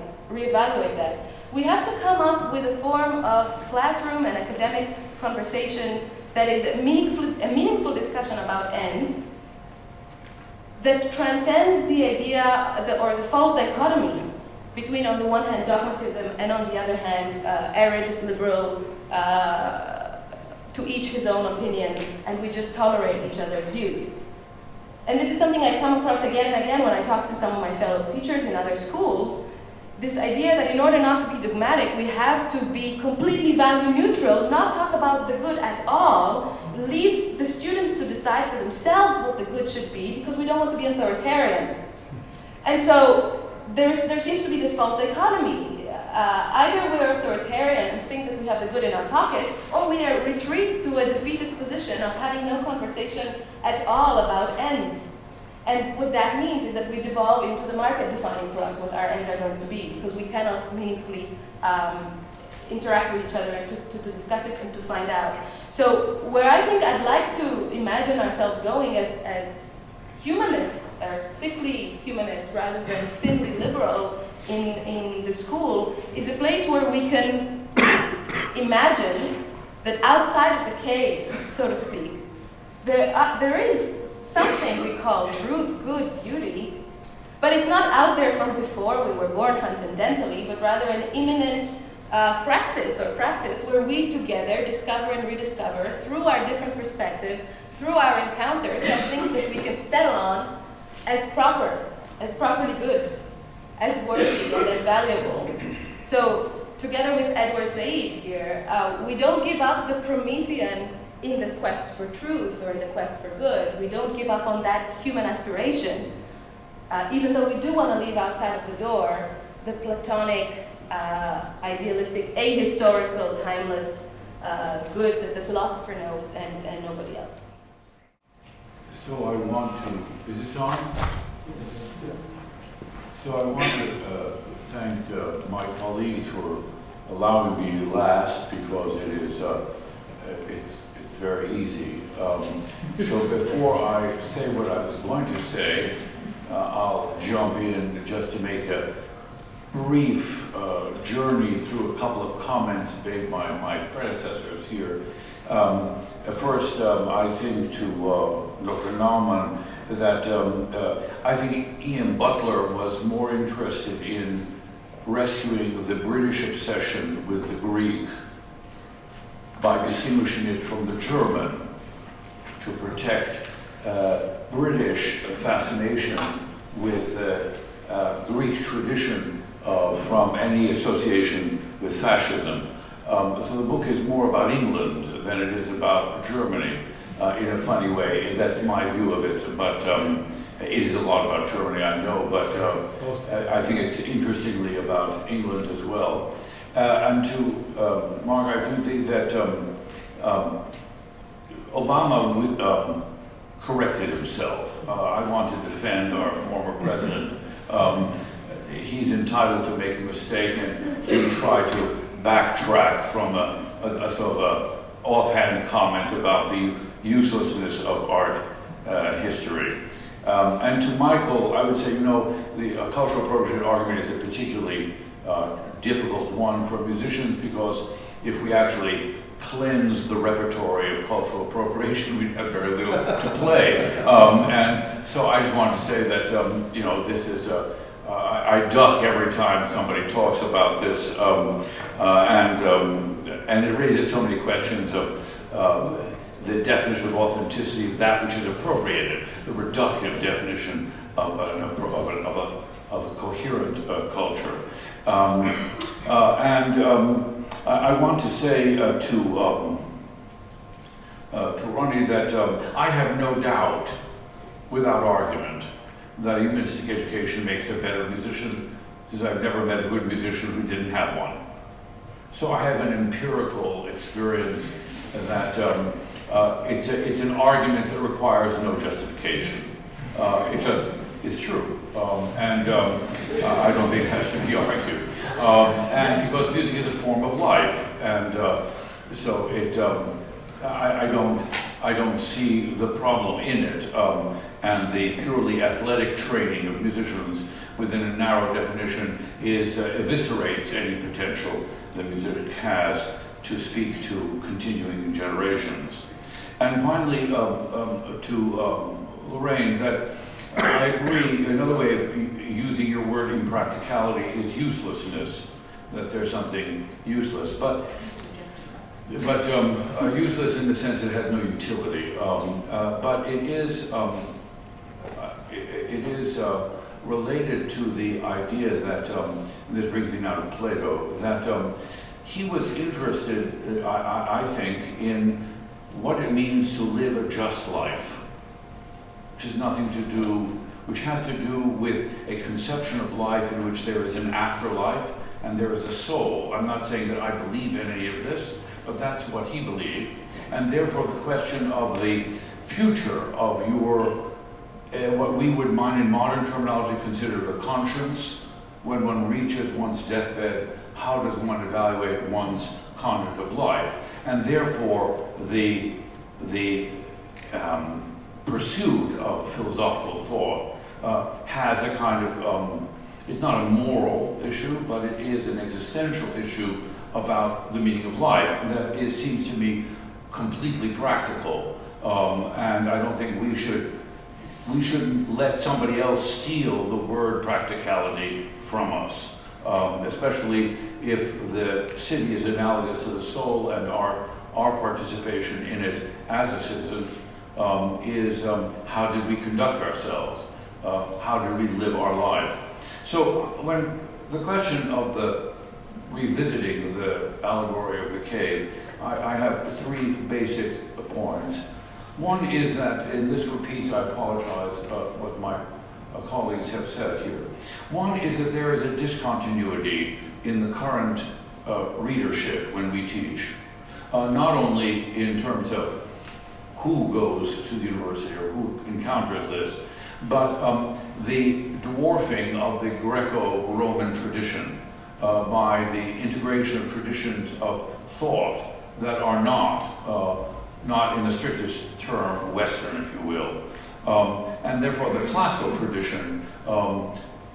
that, we have to come up with a form of classroom and academic conversation that is a meaningful discussion about ends that transcends the idea or the false dichotomy between, on the one hand, dogmatism and on the other hand, arid, liberal, to each his own opinion, and we just tolerate each other's views. And this is something I come across again and again when I talk to some of my fellow teachers in other schools, this idea that in order not to be dogmatic, we have to be completely value neutral, not talk about the good at all, leave the students to decide for themselves what the good should be, because we don't want to be authoritarian. And so there seems to be this false dichotomy. Either we're authoritarian and think that we have the good in our pocket, or we retreat to a defeatist position of having no conversation at all about ends. And what that means is that we devolve into the market defining for us what our ends are going to be, because we cannot meaningfully interact with each other to discuss it and to find out. So where I think I'd like to imagine ourselves going as humanists, or thickly humanist rather than thinly liberal in the school, is a place where we can imagine that outside of the cave, so to speak, there is something we call truth, good, beauty, but it's not out there from before we were born transcendentally, but rather an imminent praxis where we together discover and rediscover through our different perspectives, through our encounters, have things that we can settle on as properly good, as worthy, and as valuable. So together with Edward Said here, we don't give up the Promethean in the quest for truth or in the quest for good. We don't give up on that human aspiration, even though we do want to leave outside of the door the Platonic, idealistic, ahistorical, timeless good that the philosopher knows and nobody else. So I want to, is this on? Yes. So I want to thank my colleagues for allowing me last, because it is it's very easy. So before I say what I was going to say, I'll jump in just to make a brief journey through a couple of comments made by my predecessors here. First, I think to Dr. Naumann that I think Ian Butler was more interested in rescuing the British obsession with the Greek by distinguishing it from the German to protect British fascination with Greek tradition from any association with fascism. So the book is more about England than it is about Germany in a funny way, and that's my view of it. But it is a lot about Germany, I know, but I think it's interestingly about England as well. And to Mark, I do think that Obama corrected himself. I want to defend our former president. He's entitled to make a mistake, and he tried to backtrack from a sort of a offhand comment about the uselessness of art history. And to Michael, I would say, you know, the cultural appropriation argument is a particularly difficult one for musicians, because if we actually cleanse the repertory of cultural appropriation, we'd have very little to play. And so I just wanted to say that, you know, this is I duck every time somebody talks about this, and it raises so many questions of the definition of authenticity of that which is appropriated, the reductive definition of a coherent culture. I want to say to Roni that I have no doubt, without argument, that humanistic education makes a better musician, since I've never met a good musician who didn't have one. So I have an empirical experience that it's an argument that requires no justification. It just is true, and I don't think it has to be argued. And because music is a form of life, and so it, I don't see the problem in it, and the purely athletic training of musicians within a narrow definition eviscerates any potential that music has to speak to continuing generations. And finally, to Lorraine, that I agree, another way of using your word impracticality is uselessness, that there's something useless, but useless in the sense that it has no utility. But it is related to the idea that, and this brings me now to Plato, that he was interested, I think, in what it means to live a just life, which has to do with a conception of life in which there is an afterlife and there is a soul. I'm not saying that I believe in any of this, but that's what he believed. And therefore the question of the future of your, what we would in modern terminology consider the conscience, when one reaches one's deathbed, how does one evaluate one's conduct of life? And therefore the pursuit of philosophical thought has a kind of, it's not a moral issue, but it is an existential issue about the meaning of life, and that it seems to me completely practical. And I don't think we shouldn't let somebody else steal the word practicality from us, especially if the city is analogous to the soul, and our participation in it as a citizen is how did we conduct ourselves? How did we live our life? So when the question of the revisiting the allegory of the cave, I have three basic points. One is that, and this repeats, I apologize, what my colleagues have said here. One is that there is a discontinuity in the current readership when we teach, not only in terms of who goes to the university or who encounters this, but the dwarfing of the Greco-Roman tradition by the integration of traditions of thought that are not in the strictest term Western, if you will. And therefore the classical tradition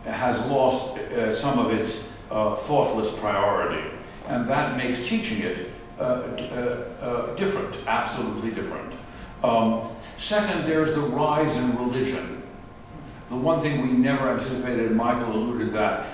has lost some of its thoughtless priority. And that makes teaching it different, absolutely different. Second, there's the rise in religion. The one thing we never anticipated, and Michael alluded that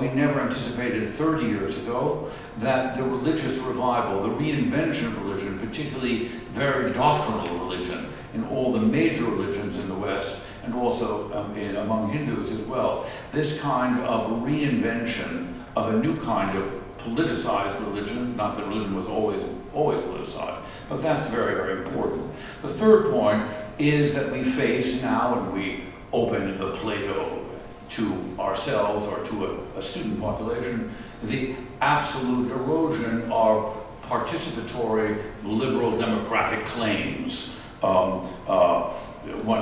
we never anticipated 30 years ago, that the religious revival, the reinvention of religion, particularly very doctrinal religion in all the major religions in the West, and also among Hindus as well, this kind of reinvention of a new kind of politicized religion, not that religion was always politicized, but that's very, very important. The third point is that we face now, and we open the Plato to ourselves or to a student population, the absolute erosion of participatory liberal democratic claims. One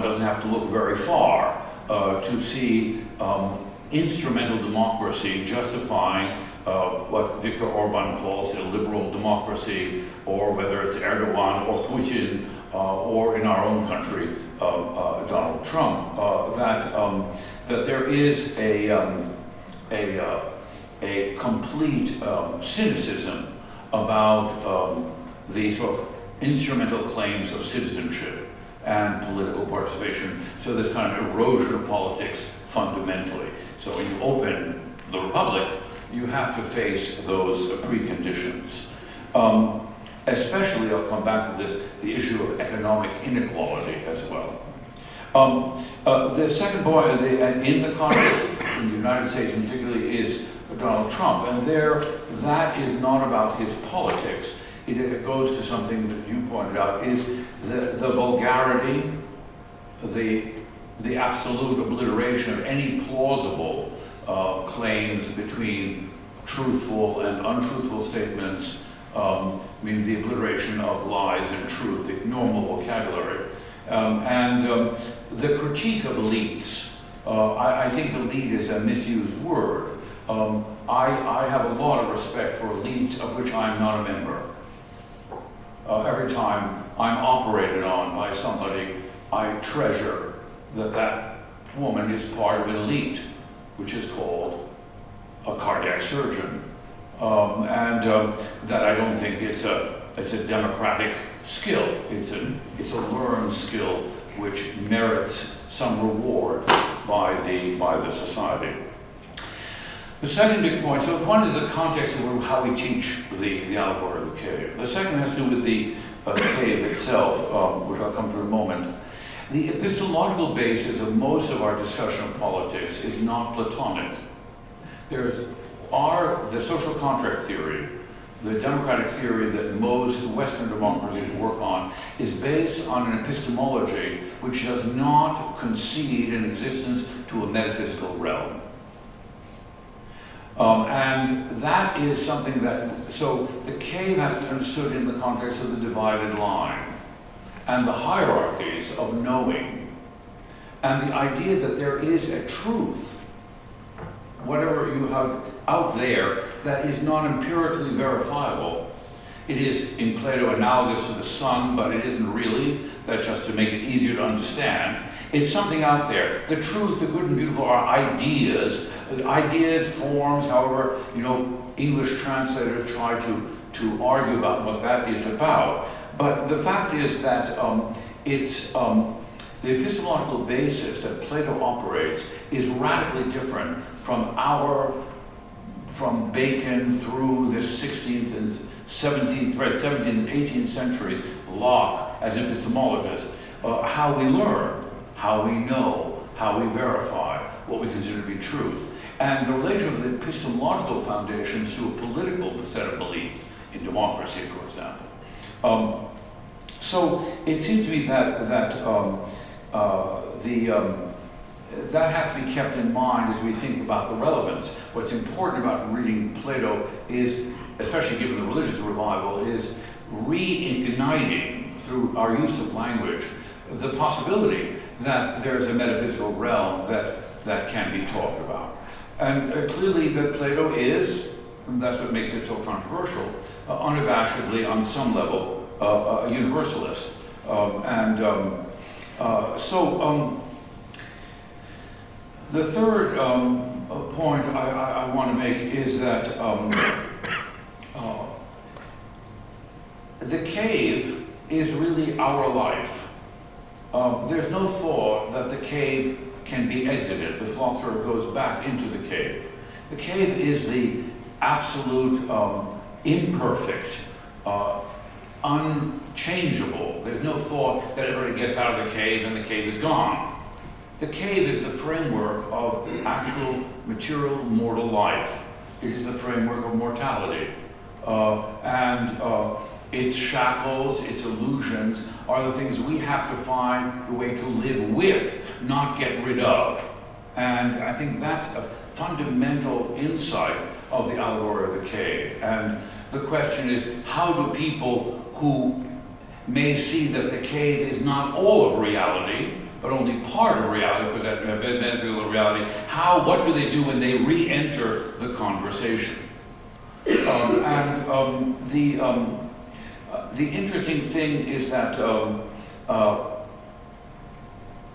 doesn't have to look very far to see instrumental democracy justifying what Viktor Orban calls a liberal democracy, or whether it's Erdogan or Putin, or in our own country, Donald Trump, that there is a complete cynicism about the sort of instrumental claims of citizenship and political participation. So this kind of erosion of politics fundamentally. So when you open the Republic, you have to face those preconditions. Especially, I'll come back to this, the issue of economic inequality as well. The second point, in the context in the United States in particularly, is Donald Trump. And there, that is not about his politics. It goes to something that you pointed out, is the vulgarity, the absolute obliteration of any plausible claims between truthful and untruthful statements, the obliteration of lies and truth, the normal vocabulary. The critique of elites, I think elite is a misused word. I have a lot of respect for elites of which I'm not a member. Every time I'm operated on by somebody, I treasure that woman is part of an elite, which is called a cardiac surgeon. That I don't think it's a democratic skill. It's a learned skill which merits some reward by the society. The second big point, so one is the context of how we teach the allegory of the cave. The second has to do with the cave itself, which I'll come to in a moment. The epistemological basis of most of our discussion of politics is not Platonic. The social contract theory, the democratic theory that most Western democracies work on, is based on an epistemology which does not concede an existence to a metaphysical realm. And that is something so the cave has to be understood in the context of the divided line and the hierarchies of knowing and the idea that there is a truth, whatever you have out there, that is not empirically verifiable. It is in Plato analogous to the sun, but it isn't really. That's just to make it easier to understand. It's something out there. The truth, the good and beautiful are ideas, forms, however, English translators try to argue about what that is about. But the fact is that it's the epistemological basis that Plato operates is radically different from Bacon through the 16th and 17th and 18th centuries, Locke as epistemologists, how we learn, how we know, how we verify what we consider to be truth. And the relation of the epistemological foundations to a political set of beliefs in democracy, for example. So it seems to me that has to be kept in mind as we think about the relevance. What's important about reading Plato is, especially given the religious revival, is reigniting through our use of language the possibility that there's a metaphysical realm that can be talked about. And clearly that Plato is, and that's what makes it so controversial, unabashedly on some level a universalist. The third point I want to make is that the cave is really our life. There's no thought that the cave can be exited. The philosopher goes back into the cave. The cave is the absolute, imperfect, unchangeable. There's no thought that everybody gets out of the cave and the cave is gone. The cave is the framework of actual material mortal life. It is the framework of mortality. Its shackles, its illusions are the things we have to find a way to live with, not get rid of. And I think that's a fundamental insight of the allegory of the cave. And the question is, how do people who may see that the cave is not all of reality, but only part of reality, because that metaphysical reality, what do they do when they re-enter the conversation? The interesting thing is that,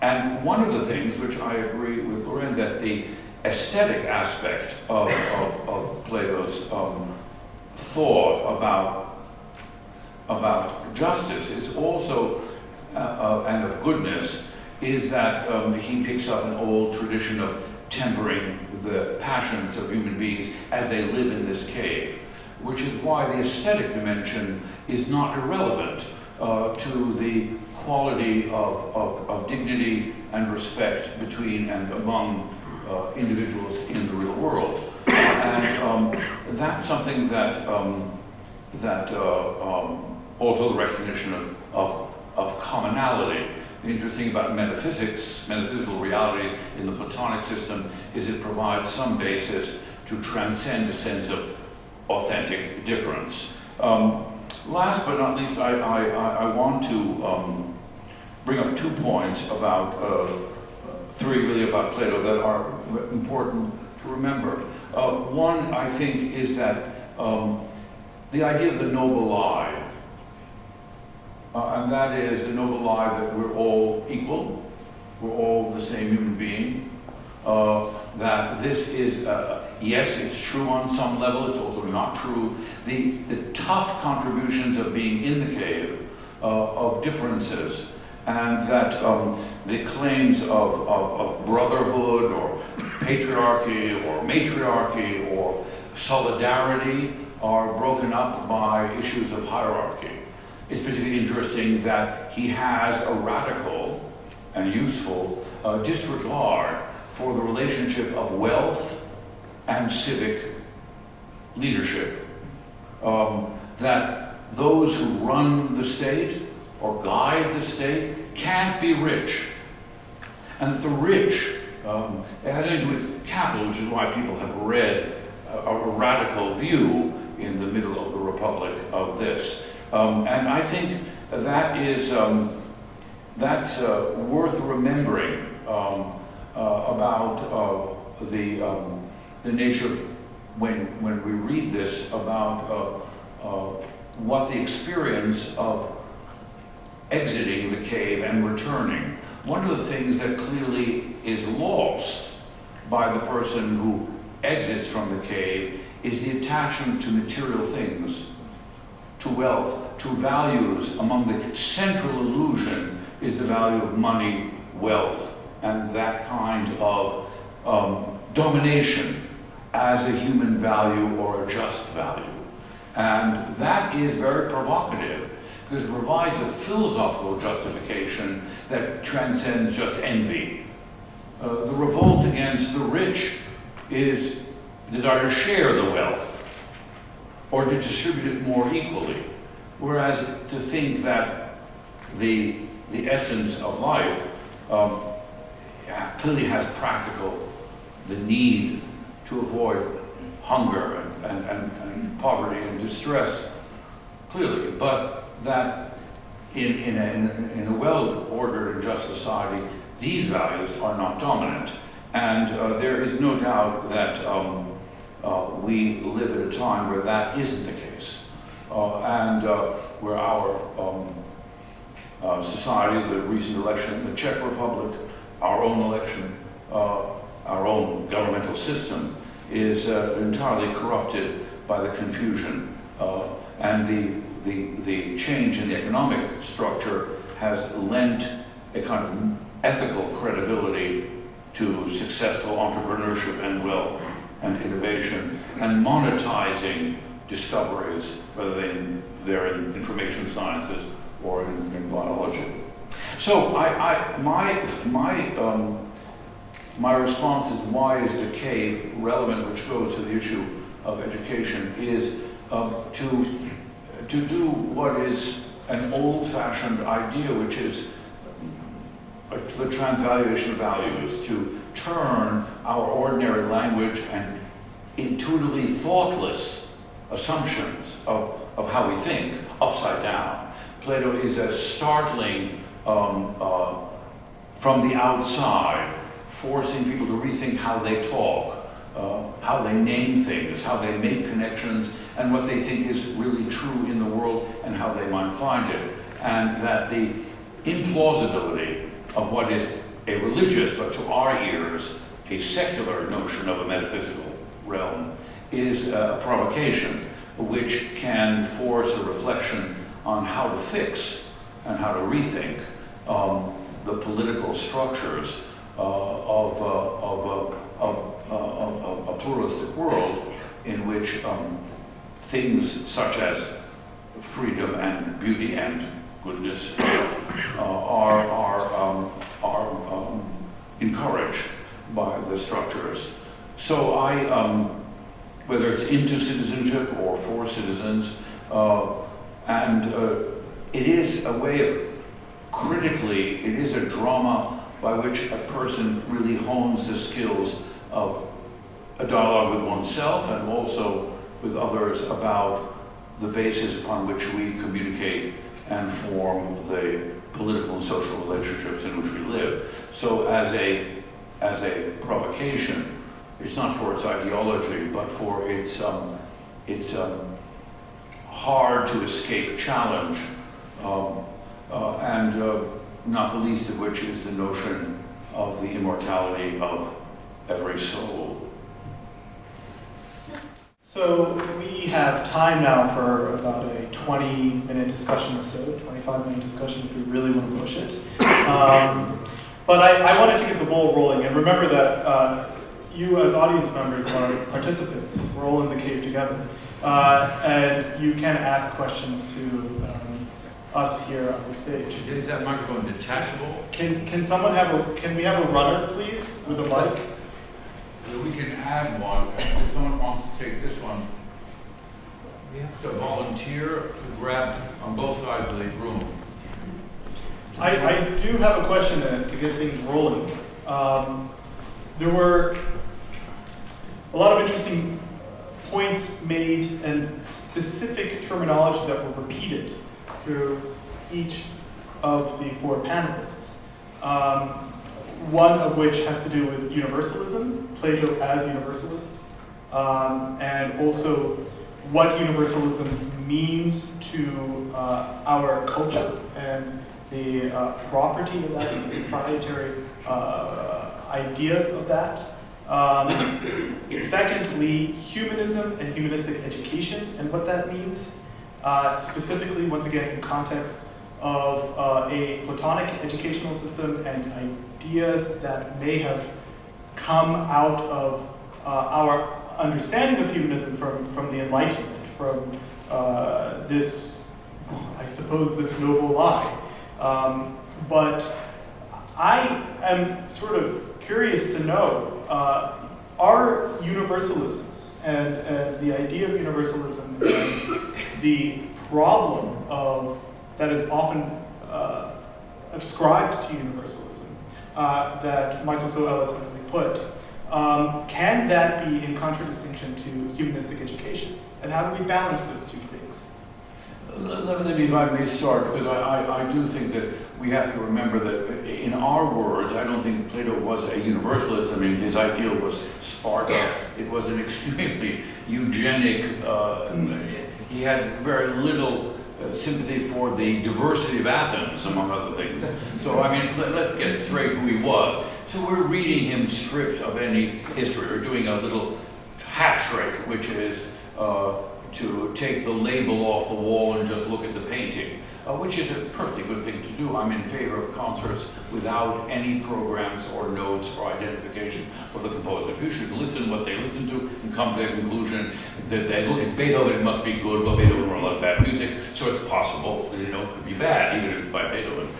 and one of the things which I agree with Lorraine, that the aesthetic aspect of Plato's thought about justice is also, and of goodness, is that he picks up an old tradition of tempering the passions of human beings as they live in this cave, which is why the aesthetic dimension is not irrelevant to the quality of dignity and respect between and among individuals in the real world. And that's something that also the recognition of commonality. The interesting thing about metaphysical realities in the Platonic system is it provides some basis to transcend a sense of authentic difference. Last but not least, I want to bring up 2 points about, 3 really about Plato that are important to remember. One, I think, is that the idea of the noble lie, and that is the noble lie that we're all equal, we're all the same human being, that this is, yes, it's true on some level, it's also not true. The tough contributions of being in the cave, of differences, and that the claims of brotherhood or patriarchy or matriarchy or solidarity are broken up by issues of hierarchy. It's particularly interesting that he has a radical and useful disregard for the relationship of wealth and civic leadership. That those who run the state or guide the state can't be rich. And that the rich, it has to do with capital, which is why people have read a radical view in the middle of the Republic of this. And I think that is, that's worth remembering about the nature of when we read this about what the experience of exiting the cave and returning. One of the things that clearly is lost by the person who exits from the cave is the attachment to material things, to wealth, to values. Among the central illusion is the value of money, wealth, and that kind of domination as a human value or a just value. And that is very provocative because it provides a philosophical justification that transcends just envy. The revolt against the rich is desire to share the wealth or to distribute it more equally, whereas to think that the essence of life clearly has the need to avoid hunger and poverty and distress, clearly, but that in a well-ordered and just society, these values are not dominant. And there is no doubt that we live at a time where that isn't the case. And where our societies, the recent election in the Czech Republic, our own election, our own governmental system is entirely corrupted by the confusion. And the change in the economic structure has lent a kind of ethical credibility to successful entrepreneurship and wealth and innovation, and monetizing discoveries, whether they're in information sciences or in biology. So my response is, why is the cave relevant, which goes to the issue of education, is to do what is an old-fashioned idea, which is the transvaluation of values, to turn our ordinary language and intuitively thoughtless assumptions of how we think upside down. Plato is as startling from the outside, forcing people to rethink how they talk, how they name things, how they make connections, and what they think is really true in the world and how they might find it. And that the implausibility of what is a religious, but to our ears, a secular notion of a metaphysical realm is a provocation which can force a reflection on how to fix and how to rethink the political structures of a pluralistic world in which things such as freedom and beauty and goodness are encouraged by the structures. So whether it's into citizenship or for citizens, it is a way of critically, it is a drama by which a person really hones the skills of a dialogue with oneself and also with others about the basis upon which we communicate and form the political and social relationships in which we live. So as a provocation, it's not for its ideology, but for its hard to escape challenge, and not the least of which is the notion of the immortality of every soul. So we have time now for about a 20-minute discussion or so, 25-minute discussion if we really want to push it. But I wanted to get the ball rolling, and remember that you as audience members are participants. We're all in the cave together. And you can ask questions to us here on the stage. Is that microphone detachable? Can someone can we have a runner, please, with a mic? So we can add one. If someone wants to take this one, to volunteer to grab on both sides of the room. I do have a question to get things rolling. There were a lot of interesting points made and specific terminologies that were repeated through each of the four panelists. One of which has to do with universalism, Plato as universalist, and also what universalism means to our culture and the property of that, and the proprietary ideas of that. Secondly, humanism and humanistic education and what that means, specifically, once again, in context of a Platonic educational system and ideas that may have come out of our understanding of humanism from the Enlightenment, from this, I suppose, this noble lie. But I am sort of curious to know, are universalisms and the idea of universalism and the problem of that is often ascribed to universalism, that Michael so eloquently put, can that be in contradistinction to humanistic education? And how do we balance those two things? Let me, if I may start, because I do think that we have to remember that in our words, I don't think Plato was a universalist. I mean, his ideal was Sparta. It was an extremely eugenic, he had very little sympathy for the diversity of Athens, among other things. So, I mean, let's get straight who he was. So we're reading him stripped of any history. We're doing a little hat trick, which is to take the label off the wall and just look at the painting, which is a perfectly good thing to do. I'm in favor of concerts without any programs or notes or identification of the composer. You should listen to what they listen to and come to the conclusion that they look at Beethoven, it must be good, but Beethoven wrote a lot of bad music, so it's possible that it could be bad, even if it's by Beethoven.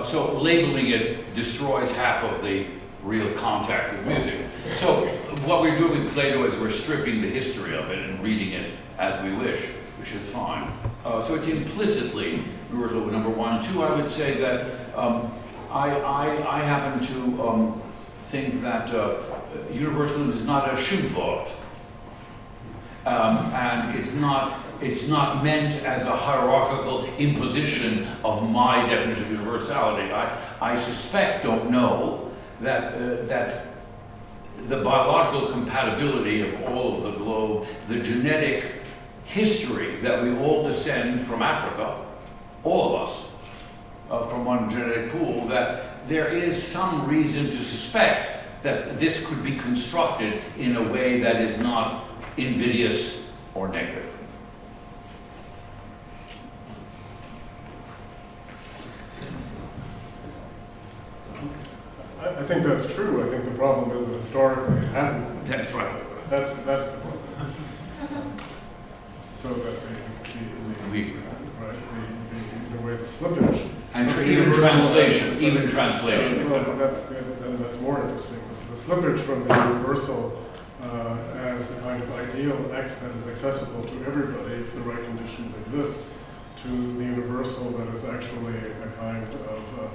So labeling it destroys half of the real contact with music. So what we're doing with Plato is we're stripping the history of it and reading it as we wish, which is fine. So it's implicitly universal, number one. Two, I would say that I happen to think that universalism is not a Schimpfwort. And it's not meant as a hierarchical imposition of my definition of universality. I suspect, don't know, that the biological compatibility of all of the globe, the genetic history that we all descend from Africa, all of us, from one genetic pool, that there is some reason to suspect that this could be constructed in a way that is not invidious or negative. I think that's true. I think the problem is that historically it hasn't. That's right. That's the problem. So that the way the slippage. And even translation. Well, that's more interesting. The slippage from the universal as a kind of ideal act that is accessible to everybody if the right conditions exist, to the universal that is actually a kind of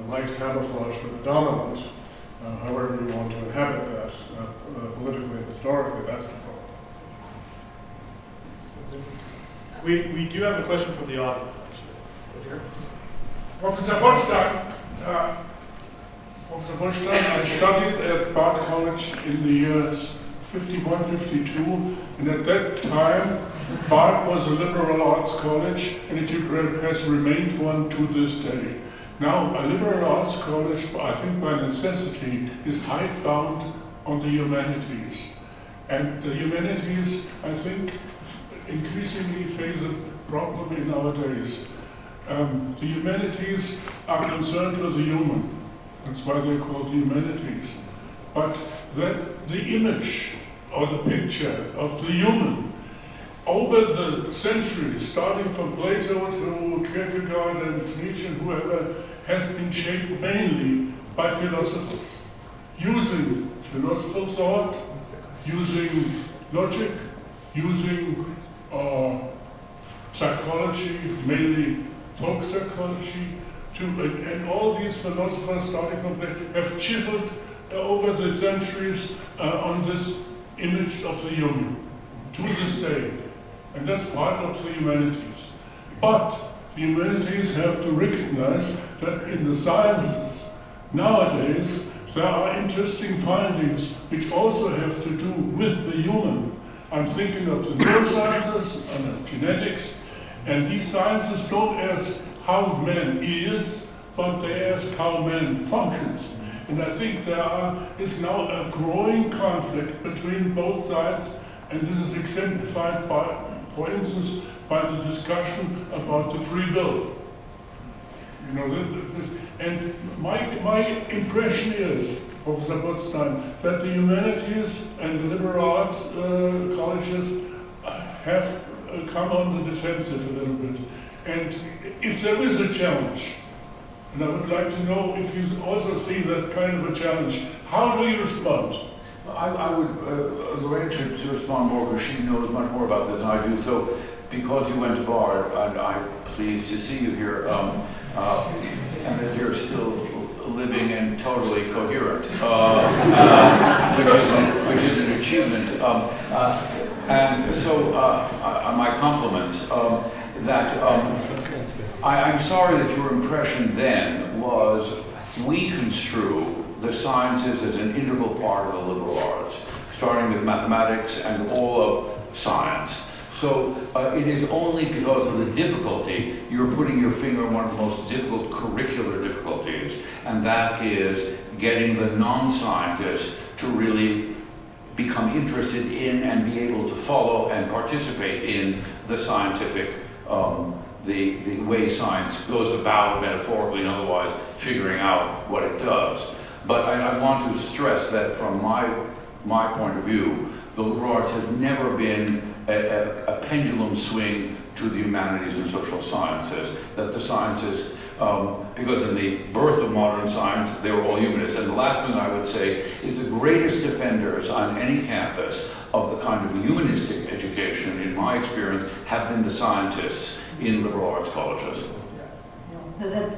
light camouflage for the dominant, however you want to inhabit that, politically and historically, that's the problem. We do have a question from the audience, actually. Over here. Professor Botstein, I studied at Bard College in the years 51, 52, and at that time, Bard was a liberal arts college, and it has remained one to this day. Now, a liberal arts college, I think by necessity, is hidebound on the humanities. And the humanities, I think, increasingly face a problem in our days. The humanities are concerned with the human. That's why they're called humanities. But that the image or the picture of the human over the centuries, starting from Plato to Kierkegaard and Nietzsche and whoever, has been shaped mainly by philosophers, using philosophical thought, using logic, using psychology, mainly folk psychology, and all these philosophers, starting from there, have chiseled over the centuries on this image of the human to this day. And that's part of the humanities. But the humanities have to recognize that in the sciences, nowadays, there are interesting findings which also have to do with the human. I'm thinking of the neurosciences and of genetics, and these sciences don't ask how man is, but they ask how man functions. And I think there is now a growing conflict between both sides, and this is exemplified by, for instance, by the discussion about the free will. You know, and my impression is, Professor Botstein, that the humanities and the liberal arts colleges have come on the defensive a little bit. And if there is a challenge, and I would like to know if you also see that kind of a challenge, how do you respond? I would, Lorraine should respond more because she knows much more about this than I do. So, because you went to Bard, and I'm pleased to see you here, and that you're still living and totally coherent, which is an achievement. And so, my compliments. I'm sorry that your impression then was we construe the sciences as an integral part of the liberal arts, starting with mathematics and all of science. So it is only because of the difficulty you're putting your finger on one of the most difficult curricular difficulties, and that is getting the non-scientists to really become interested in and be able to follow and participate in the scientific the way science goes about, metaphorically and otherwise, figuring out what it does. But I want to stress that from my point of view, the liberal arts has never been a pendulum swing to the humanities and social sciences, that the sciences, because in the birth of modern science, they were all humanists. And the last thing I would say is the greatest defenders on any campus of the kind of humanistic education, in my experience, have been the scientists in liberal arts colleges. No,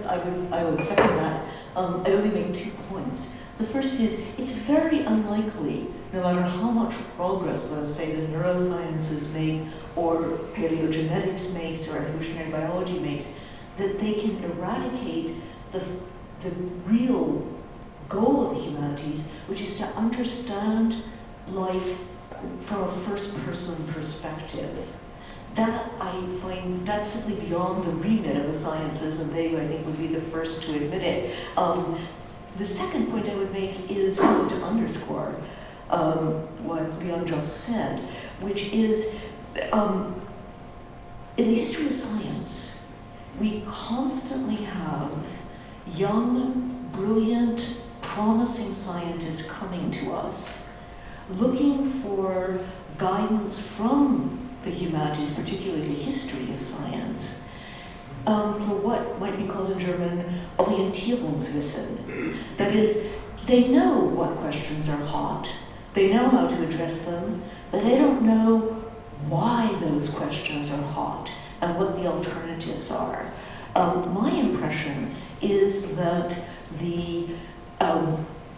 I would second that. I only make 2 points. The first is, it's very unlikely, no matter how much progress, let's say, the neurosciences make, or paleogenetics makes, or evolutionary biology makes, that they can eradicate the real goal of the humanities, which is to understand life from a first-person perspective. That, I find, that's simply beyond the remit of the sciences, and they, I think, would be the first to admit it. The second point I would make is to underscore what Leon just said, which is, in the history of science, we constantly have young, brilliant, us, looking for guidance from the humanities, particularly the history of science, for what might be called in German Orientierungswissen. That is, they know what questions are hot, they know how to address them, but they don't know why those questions are hot and what the alternatives are. My impression is that the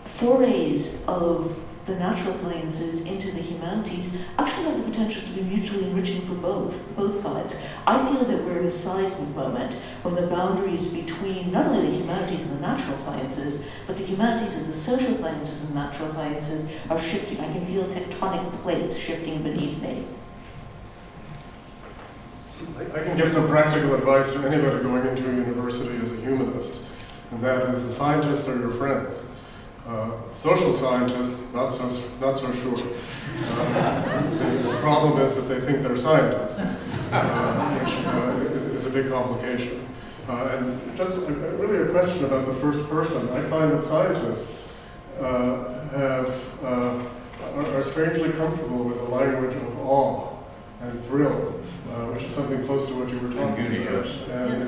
forays of the natural sciences into the humanities actually have the potential to be mutually enriching for both sides. I feel that we're in a seismic moment when the boundaries between not only the humanities and the natural sciences, but the humanities and the social sciences and natural sciences are shifting. I can feel tectonic plates shifting beneath me. I can give some practical advice to anybody going into a university as a humanist, and that is the scientists are your friends. Social scientists, not so sure. The problem is that they think they're scientists, which is a big complication. And just really a question about the first person. I find that scientists are strangely comfortable with the language of awe and thrill, which is something close to what you were talking about, and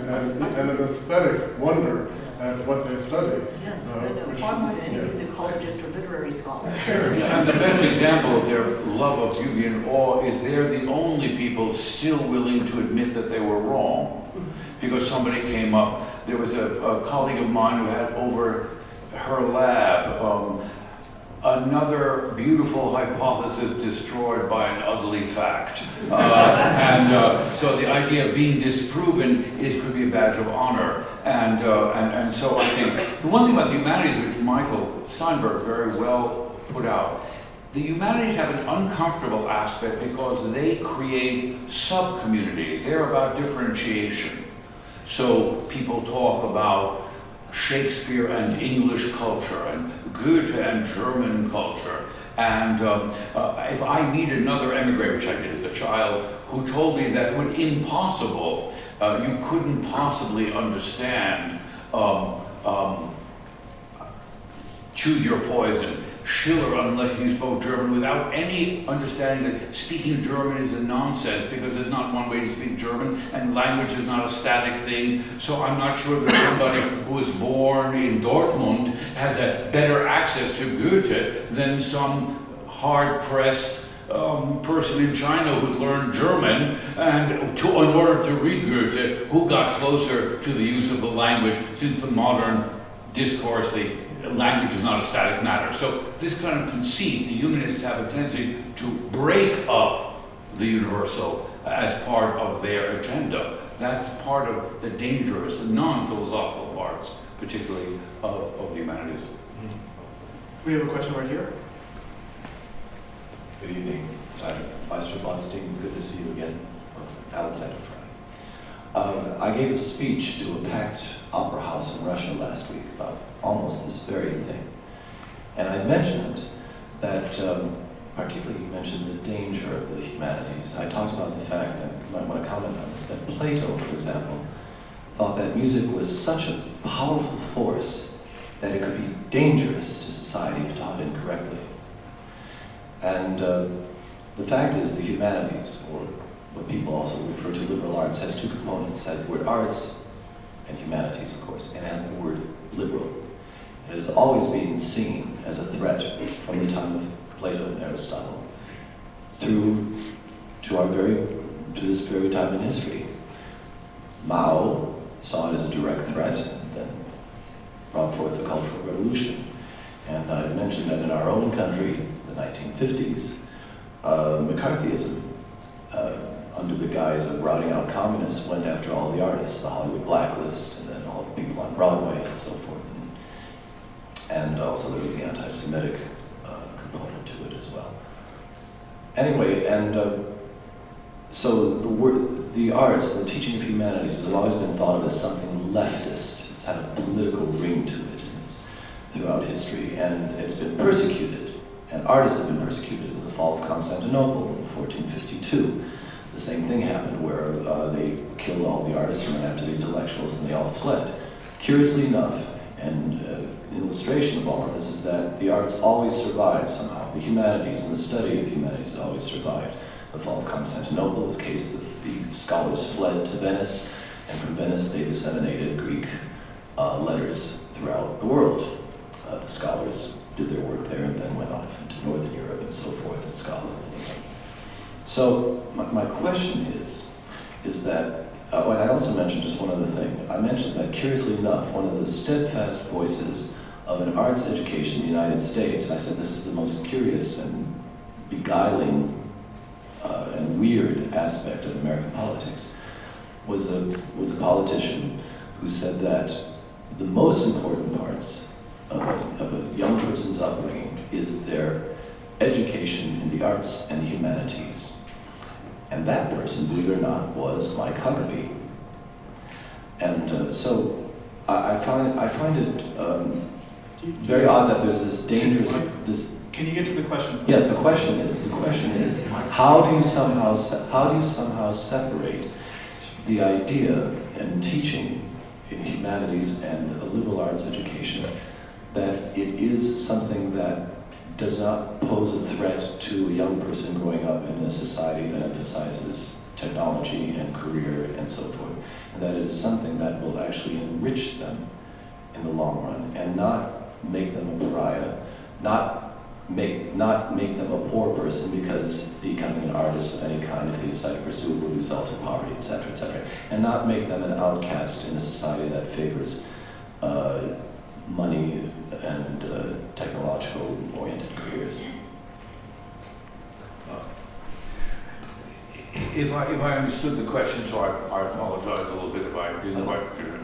an aesthetic wonder at what they study. Yes, I know, far more than any musicologist or literary scholar. And the best example of their love of beauty and awe is they're the only people still willing to admit that they were wrong. Because somebody came up, there was a colleague of mine who had over her lab another beautiful hypothesis destroyed by an ugly fact. So the idea of being disproven could be a badge of honor. And so I think the one thing about the humanities, which Michael Steinberg very well put out, the humanities have an uncomfortable aspect because they create sub-communities. They're about differentiation. So people talk about Shakespeare and English culture, and Goethe and German culture. And if I meet another emigre, which I did as a child, who told me that when impossible, you couldn't possibly understand Choose Your Poison, Schiller, unless you spoke German, without any understanding that speaking German is a nonsense because there's not one way to speak German and language is not a static thing. So I'm not sure that somebody who was born in Dortmund has a better access to Goethe than some hard-pressed person in China who's learned German and in order to read Goethe, who got closer to the use of the language since the modern discourse, the language is not a static matter. So this kind of conceit, the humanists have a tendency to break up the universal as part of their agenda. That's part of the dangerous, the non-philosophical parts, particularly of the humanities. We have a question right here. Good evening. Mr. Botstein, good to see you again. Alexander Frey. I gave a speech to a packed opera house in Russia last week about almost this very thing. And I mentioned that, particularly you mentioned the danger of the humanities. I talked about the fact, and you might want to comment on this, that Plato, for example, thought that music was such a powerful force that it could be dangerous to society if taught incorrectly. And the fact is the humanities, or what people also refer to liberal arts, has two components. It has the word arts and humanities, of course, and it has the word liberal. And it has always been seen as a threat from the time of Plato and Aristotle through to this very time in history. Mao saw it as a direct threat and then brought forth the Cultural Revolution. And I mentioned that in our own country, the 1950s, McCarthyism, under the guise of routing out communists, went after all the artists, the Hollywood blacklist, and then all the people on Broadway and so forth. And also there was the anti-Semitic component to it as well. Anyway, and so the arts, the teaching of humanities has always been thought of as something leftist. It's had a political ring to it throughout history, and it's been persecuted. And artists have been persecuted in the fall of Constantinople in 1452. The same thing happened where they killed all the artists and went after the intellectuals and they all fled. Curiously enough, And an illustration of all of this is that the arts always survive somehow. The humanities and the study of humanities always survived. The fall of Constantinople, the case that the scholars fled to Venice, and from Venice they disseminated Greek letters throughout the world. The scholars did their work there and then went off into Northern Europe and so forth, and Scotland and England. So my question is that, and I also mentioned just one other thing. I mentioned that, curiously enough, one of the steadfast voices of an arts education in the United States, and I said this is the most curious and beguiling and weird aspect of American politics, was a politician who said that the most important parts of a young person's upbringing is their education in the arts and the humanities. And that person, believe it or not, was Mike Huckabee. And so I find it very odd that there's this dangerous, Can you get to the question, please? Yes, the question is, how do you somehow separate the idea and teaching in humanities and a liberal arts education that it is something that does not pose a threat to a young person growing up in a society that emphasizes technology and career and so forth, and that it is something that will actually enrich them in the long run and not make them a pariah, not make them a poor person because becoming an artist of any kind, if they decide to pursue it, will result in poverty, etc., and not make them an outcast in a society that favors money and technological-oriented careers. If I understood the question, so I apologize a little bit if I didn't quite hear it.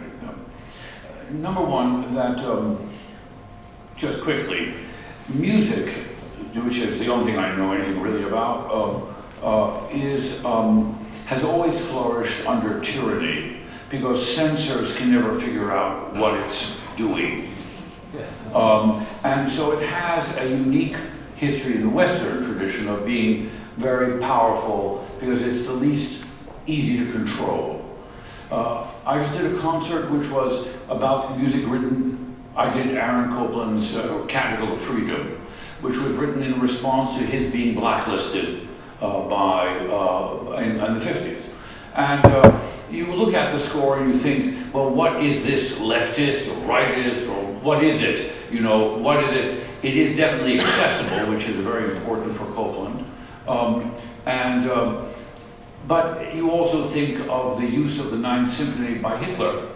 Number one, that just quickly, music, which is the only thing I know anything really about, has always flourished under tyranny because censors can never figure out what it's doing. Yes. And so it has a unique history in the Western tradition of being very powerful because it's the least easy to control. I just did a concert which was about music written. I did Aaron Copland's Canticle of Freedom, which was written in response to his being blacklisted in the 50s. And you look at the score and you think, well, what is this, leftist or rightist, or what is it? You know, what is it? It is definitely accessible, which is very important for Copland. But you also think of the use of the Ninth Symphony by Hitler.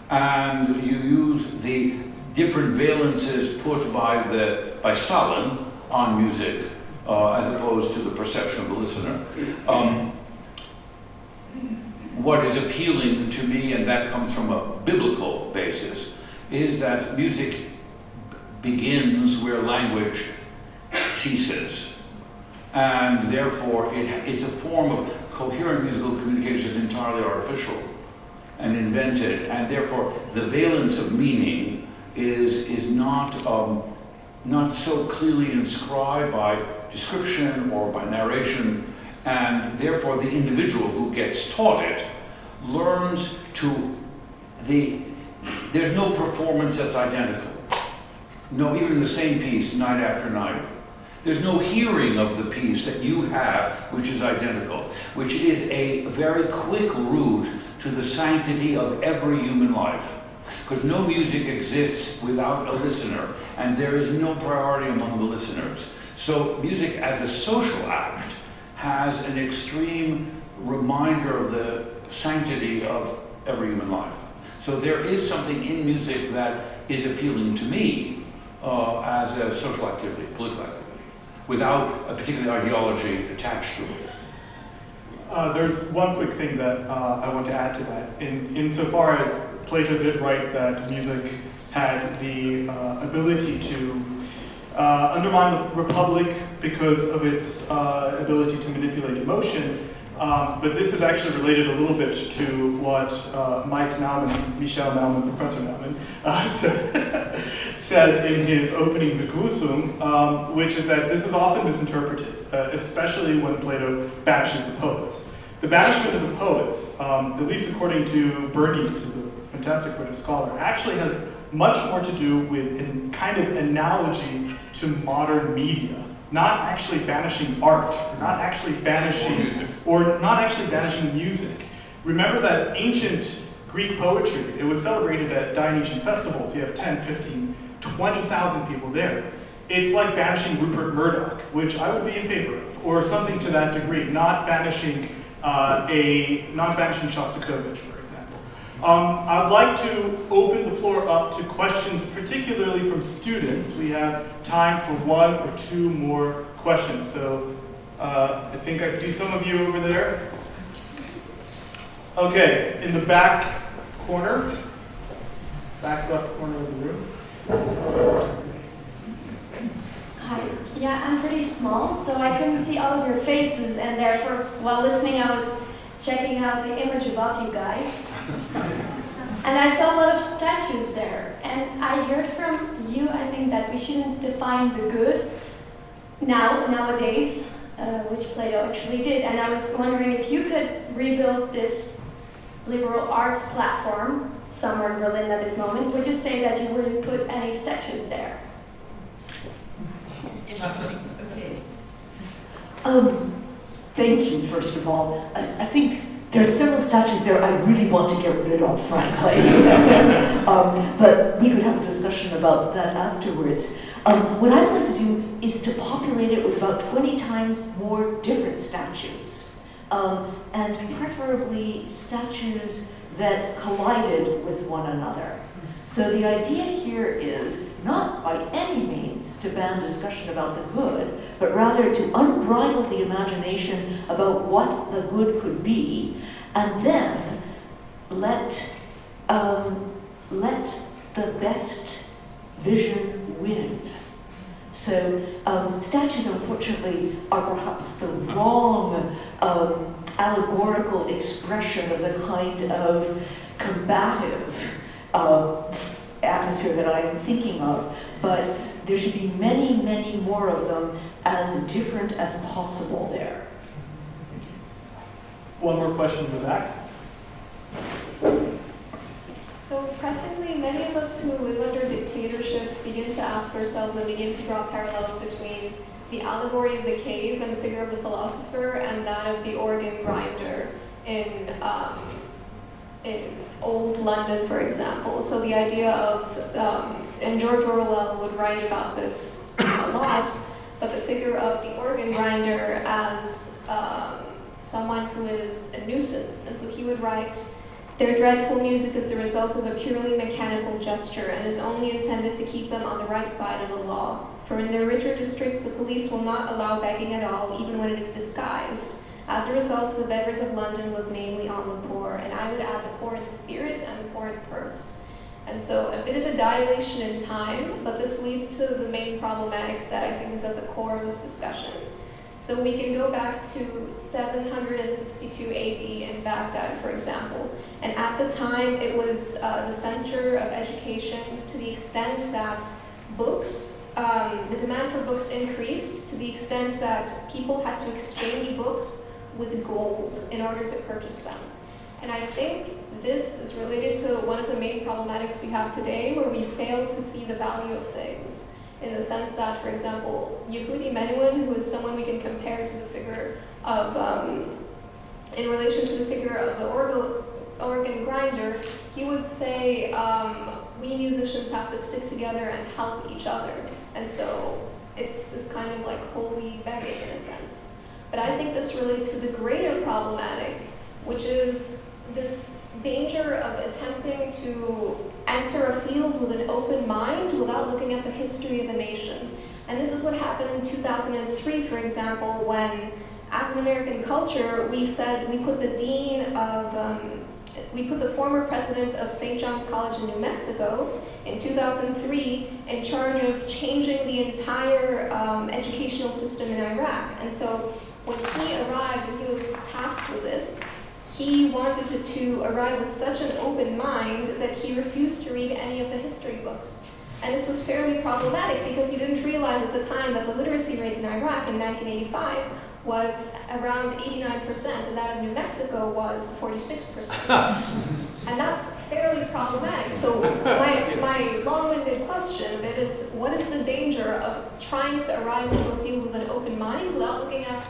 And you use the different valences put by Stalin on music, as opposed to the perception of the listener. What is appealing to me, and that comes from a biblical basis, is that music begins where language ceases. And therefore, it's a form of coherent musical communication that's entirely artificial and invented, and therefore the valence of meaning is not so clearly inscribed by description or by narration, and therefore the individual who gets taught it learns there's no performance that's identical. No, even the same piece night after night. There's no hearing of the piece that you have which is identical, which is a very quick route to the sanctity of every human life. Because no music exists without a listener, and there is no priority among the listeners. So music as a social act has an extreme reminder of the sanctity of every human life. So there is something in music that is appealing to me as a social activity, political activity, without a particular ideology attached to it. There's one quick thing that I want to add to that. Insofar as Plato did write that music had the ability to undermine the Republic because of its ability to manipulate emotion, but this is actually related a little bit to what Mike Naumann, Michel Naumann, Professor Naumann, said in his opening Begrüßung, which is that this is often misinterpreted, especially when Plato banishes the poets. The banishment of the poets, at least according to Bernie, which is a fantastic British scholar, actually has much more to do with a kind of analogy to modern media. Not actually banishing art, or not actually banishing music. Remember that ancient Greek poetry, it was celebrated at Dionysian festivals. You have 10, 15, 20,000 people there. It's like banishing Rupert Murdoch, which I would be in favor of, or something to that degree, not banishing Shostakovich, for example. I'd like to open the floor up to questions, particularly from students. We have time for 1 or 2 more questions. So I think I see some of you over there. Okay, in the back corner, back left corner of the room. Hi. Yeah, I'm pretty small, so I couldn't see all of your faces, and therefore, while listening, I was checking out the image above you guys. And I saw a lot of statues there. And I heard from you, I think, that we shouldn't define the good nowadays, which Plato actually did. And I was wondering if you could rebuild this liberal arts platform somewhere in Berlin at this moment, would you say that you wouldn't put any statues there? Okay. Thank you, first of all. I think there are several statues there I really want to get rid of, frankly. But we could have a discussion about that afterwards. What I'd like to do is to populate it with about 20 times more different statues. And preferably statues that collided with one another. So the idea here is not by any means to ban discussion about the good, but rather to unbridle the imagination about what the good could be, and then let the best vision win. So statues, unfortunately, are perhaps the wrong allegorical expression of the kind of combative atmosphere that I am thinking of, but there should be many, many more of them as different as possible there. One more question in the back. So pressingly, many of us who live under dictatorships begin to ask ourselves and begin to draw parallels between the allegory of the cave and the figure of the philosopher and that of the organ grinder in old London, for example. So the idea of, and George Orwell would write about this a lot, but the figure of the organ grinder as someone who is a nuisance. And so he would write, "Their dreadful music is the result of a purely mechanical gesture and is only intended to keep them on the right side of the law. For in their richer districts, the police will not allow begging at all, even when it is disguised. As a result, the beggars of London live mainly on the poor," and I would add the poor in spirit and the poor in purse. And so a bit of a dilation in time, but this leads to the main problematic that I think is at the core of this discussion. So we can go back to 762 AD in Baghdad, for example. And at the time, it was the center of education to the extent that books, the demand for books increased to the extent that people had to exchange books with gold in order to purchase them. And I think this is related to one of the main problematics we have today, where we fail to see the value of things. In the sense that, for example, Yehudi Menuhin, who is someone we can compare to the figure of, in relation to the figure of the organ grinder, he would say, we musicians have to stick together and help each other. And so it's this kind of like holy begging in a sense. But I think this relates to the greater problematic, which is this danger of attempting to enter a field with an open mind without looking at the history of the nation. And this is what happened in 2003, for example, when, as an American culture, we said we put the we put the former president of St. John's College in New Mexico in 2003 in charge of changing the entire educational system in Iraq. And so when he arrived and he was tasked with this, he wanted to arrive with such an open mind that he refused to read any of the history books. And this was fairly problematic because he didn't realize at the time that the literacy rate in Iraq in 1985 was around 89%, and that of New Mexico was 46%. And that's fairly problematic. So my long-winded question of it is, what is the danger of trying to arrive into a field with an open mind without looking at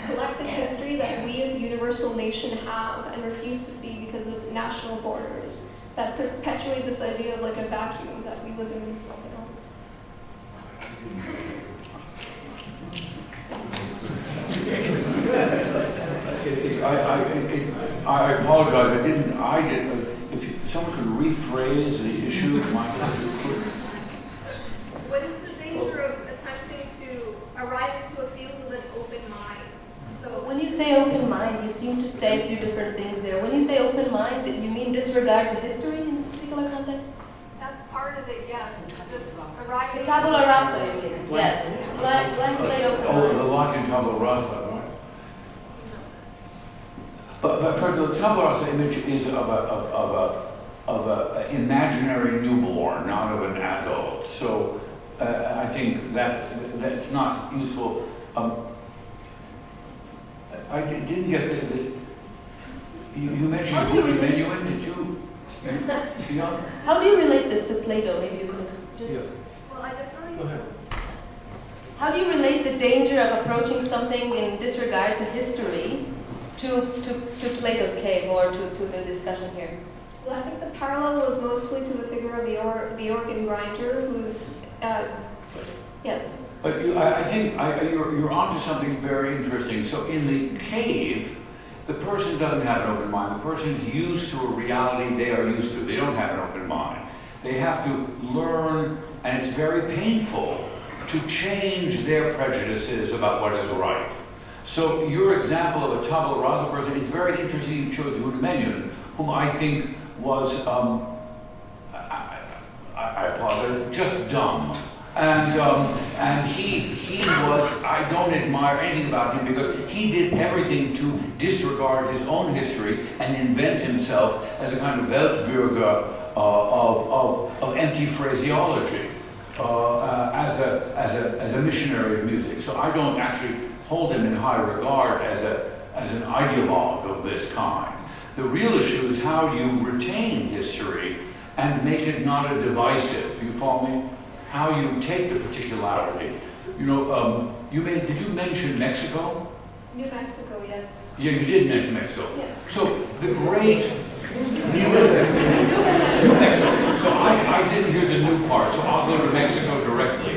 collective history that we as a universal nation have and refuse to see because of national borders that perpetuate this idea of like a vacuum that we live in, I apologize. I didn't. If someone could rephrase the issue, what is the danger of attempting to arrive into a field with an open mind? So when you say open mind, you seem to say a few different things there. When you say open mind, you mean disregard to history in this particular context? that's part of it, yes. Just arriving. Tabula rasa, you mean? Yes. Blank slate open mind. the Lockean tabula rasa. But first of all, the tabula rasa image is of a imaginary newborn, not of an adult. So I think that's not useful. I didn't get you mentioned Humanities, did you? How do you relate this to Plato? Maybe you could just. Yeah. Well, I definitely. Go ahead. How do you relate the danger of approaching something in disregard to history to Plato's cave or to the discussion here? Well, I think the parallel was mostly to the figure of the organ grinder, who's yes. But I think you're onto something very interesting. So in the cave, the person doesn't have an open mind. The person is used to a reality they are used to. They don't have an open mind. They have to learn, and it's very painful to change their prejudices about what is right. So your example of a tabula rasa person is very interesting. You chose Roni, whom I think was, I apologize, just dumb. And he was, I don't admire anything about him because he did everything to disregard his own history and invent himself as a kind of Weltbürger of empty phraseology, as a missionary of music. So I don't actually hold him in high regard as an ideologue of this kind. The real issue is how you retain history and make it not a divisive. You follow me? How you take the particularity. You know, did you mention Mexico? New Mexico, yes. Yeah, you did mention Mexico. Yes. So the great New Mexico. So I didn't hear the new part, so I'll go to Mexico directly.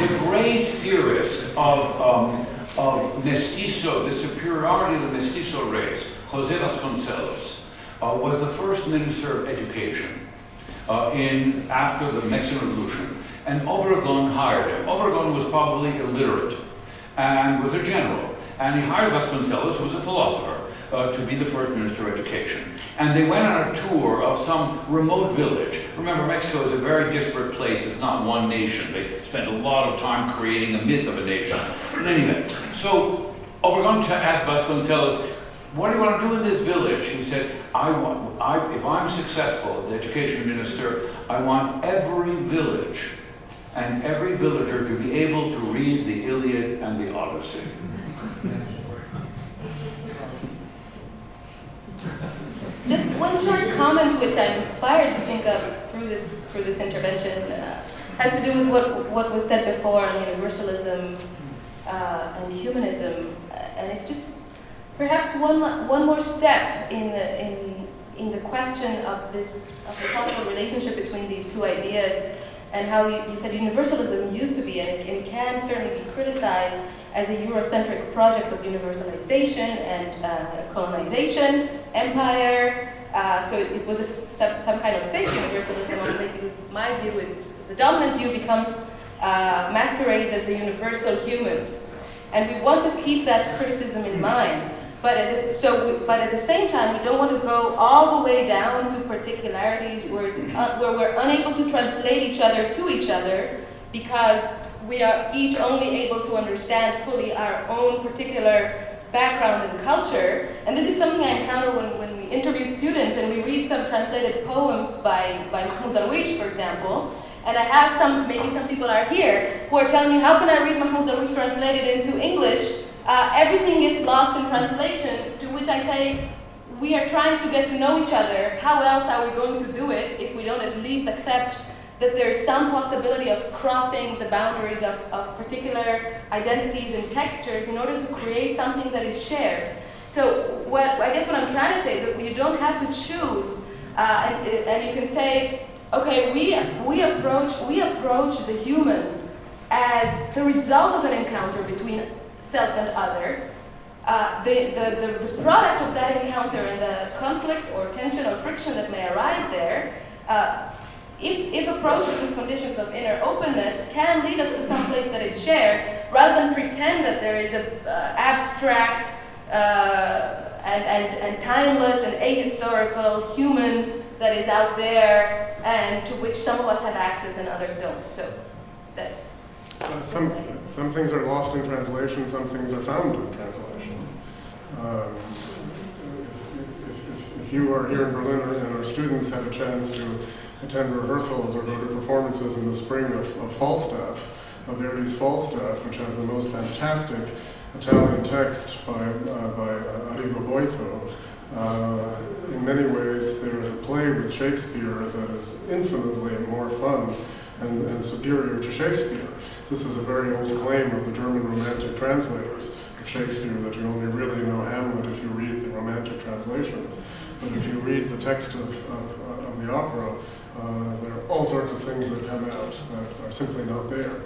The great theorist of mestizo, the superiority of the mestizo race, José Vasconcelos, was the first minister of education after the Mexican Revolution. And Obregón hired him. Obregón was probably illiterate and was a general. And he hired Vasconcelos, who was a philosopher, to be the first minister of education. And they went on a tour of some remote village. Remember, Mexico is a very disparate place. It's not one nation. They spent a lot of time creating a myth of a nation. In any event, so Obregón asked Vasconcelos, what do you want to do in this village? He said, if I'm successful as education minister, I want every village and every villager to be able to read the Iliad and the Odyssey. Just one short comment which I'm inspired to think of through this intervention has to do with what was said before on universalism and humanism, and it's just perhaps one more step in the question of the possible relationship between these two ideas, and how you said universalism used to be, and it can certainly be criticized as a Eurocentric project of universalization and colonization, empire. So it was some kind of fake universalism. And basically, my view is the dominant view becomes masquerades as the universal human, and we want to keep that criticism in mind. But at the same time, we don't want to go all the way down to particularities where we're unable to translate each other to each other because we are each only able to understand fully our own particular background and culture. And this is something I encounter when we interview students and we read some translated poems by Mahmoud Darwish, for example. And I have maybe some people are here who are telling me, how can I read Mahmoud Darwish translated into English? Everything gets lost in translation, to which which I say, we are trying to get to know each other. How else are we going to do it if we don't at least accept that there's some possibility of crossing the boundaries of particular identities and textures in order to create something that is shared? So I guess what I'm trying to say is that you don't have to choose, and you can say, okay, we approach the human as the result of an encounter between self and other. The product of that encounter and the conflict or tension or friction that may arise there, if approached with conditions of inner openness, can lead us to some place that is shared, rather than pretend that there is an abstract and timeless and ahistorical human that is out there and to which some of us have access and others don't. So that's... Some things are lost in translation, some things are found in translation. If you are here in Berlin and our students have a chance to attend rehearsals or go to performances in the spring of Falstaff, of Verdi's Falstaff, which has the most fantastic Italian text by Arrigo Boito, in many ways there is a play with Shakespeare that is infinitely more fun and superior to Shakespeare. This is a very old claim of the German Romantic translators of Shakespeare, that you only really know Hamlet if you read the Romantic translations. But if you read the text of the opera, there are all sorts of things that come out that are simply not there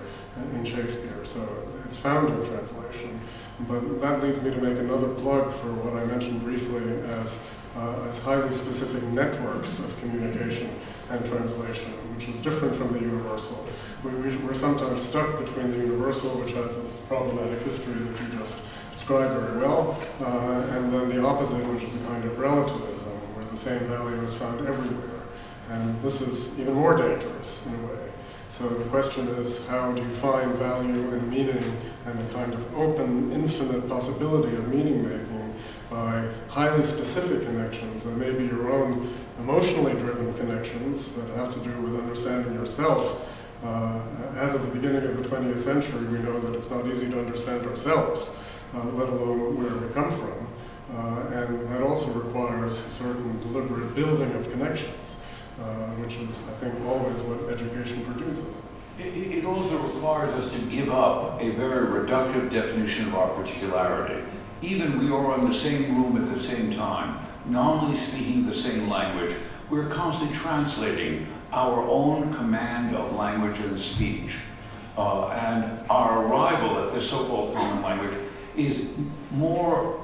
in Shakespeare. So it's found in translation. But that leads me to make another plug for what I mentioned briefly as highly specific networks of communication and translation, which is different from the universal. We're sometimes stuck between the universal, which has this problematic history that you just described very well, and then the opposite, which is a kind of relativism, where the same value is found everywhere. And this is even more dangerous in a way. So the question is, how do you find value and meaning and a kind of open, infinite possibility of meaning-making by highly specific connections that may be your own emotionally driven connections that have to do with understanding yourself. As of the beginning of the 20th century, we know that it's not easy to understand ourselves, let alone where we come from. And that also requires a certain deliberate building of connections, which is, I think, always what education produces. It also requires us to give up a very reductive definition of our particularity. Even we are in the same room at the same time, nominally speaking the same language, we're constantly translating our own command of language and speech. And our arrival at this so-called common language is more,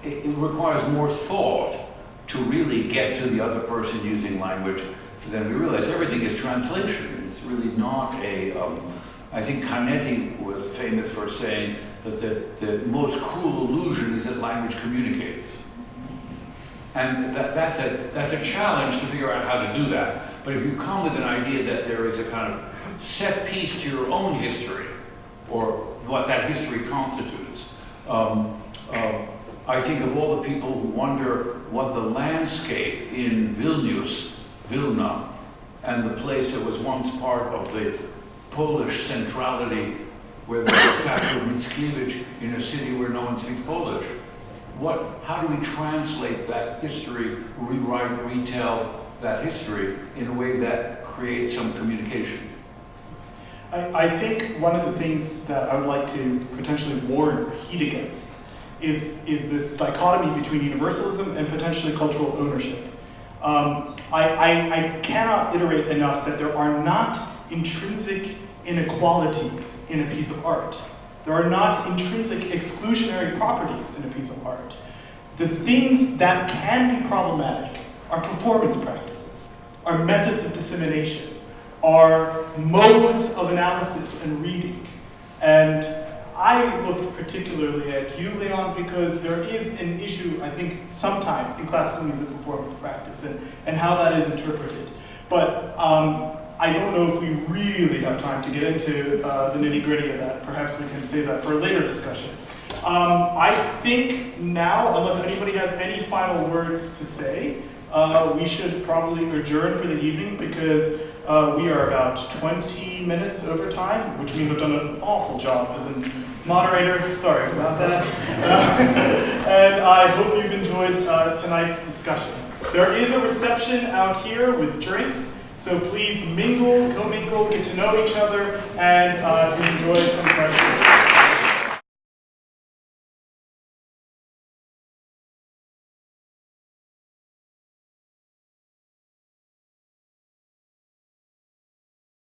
it requires more thought to really get to the other person using language than we realize. Everything is translation. It's really not a, I think Canetti was famous for saying that the most cruel illusion is that language communicates. And that's a challenge to figure out how to do that. But if you come with an idea that there is a kind of set piece to your own history, or what that history constitutes, I think of all the people who wonder what the landscape in Vilna, and the place that was once part of the Polish centrality, where there was a statue of Mickiewicz in a city where no one speaks Polish. How do we translate that history, rewrite, retell that history in a way that creates some communication? I think one of the things that I would like to potentially warn or heat against is this dichotomy between universalism and potentially cultural ownership. I cannot iterate enough that there are not intrinsic inequalities in a piece of art. There are not intrinsic exclusionary properties in a piece of art. The things that can be problematic are performance practices, are methods of dissemination, are modes of analysis and reading. And I looked particularly at you, Leon, because there is an issue, I think, sometimes in classical music performance practice and how that is interpreted. But I don't know if we really have time to get into the nitty-gritty of that. Perhaps we can save that for a later discussion. I think now, unless anybody has any final words to say, we should probably adjourn for the evening because we are about 20 minutes over time, which means I've done an awful job as an Moderator, sorry about that. And I hope you've enjoyed tonight's discussion. There is a reception out here with drinks, so please mingle, co-mingle, get to know each other, and enjoy some fresh drinks.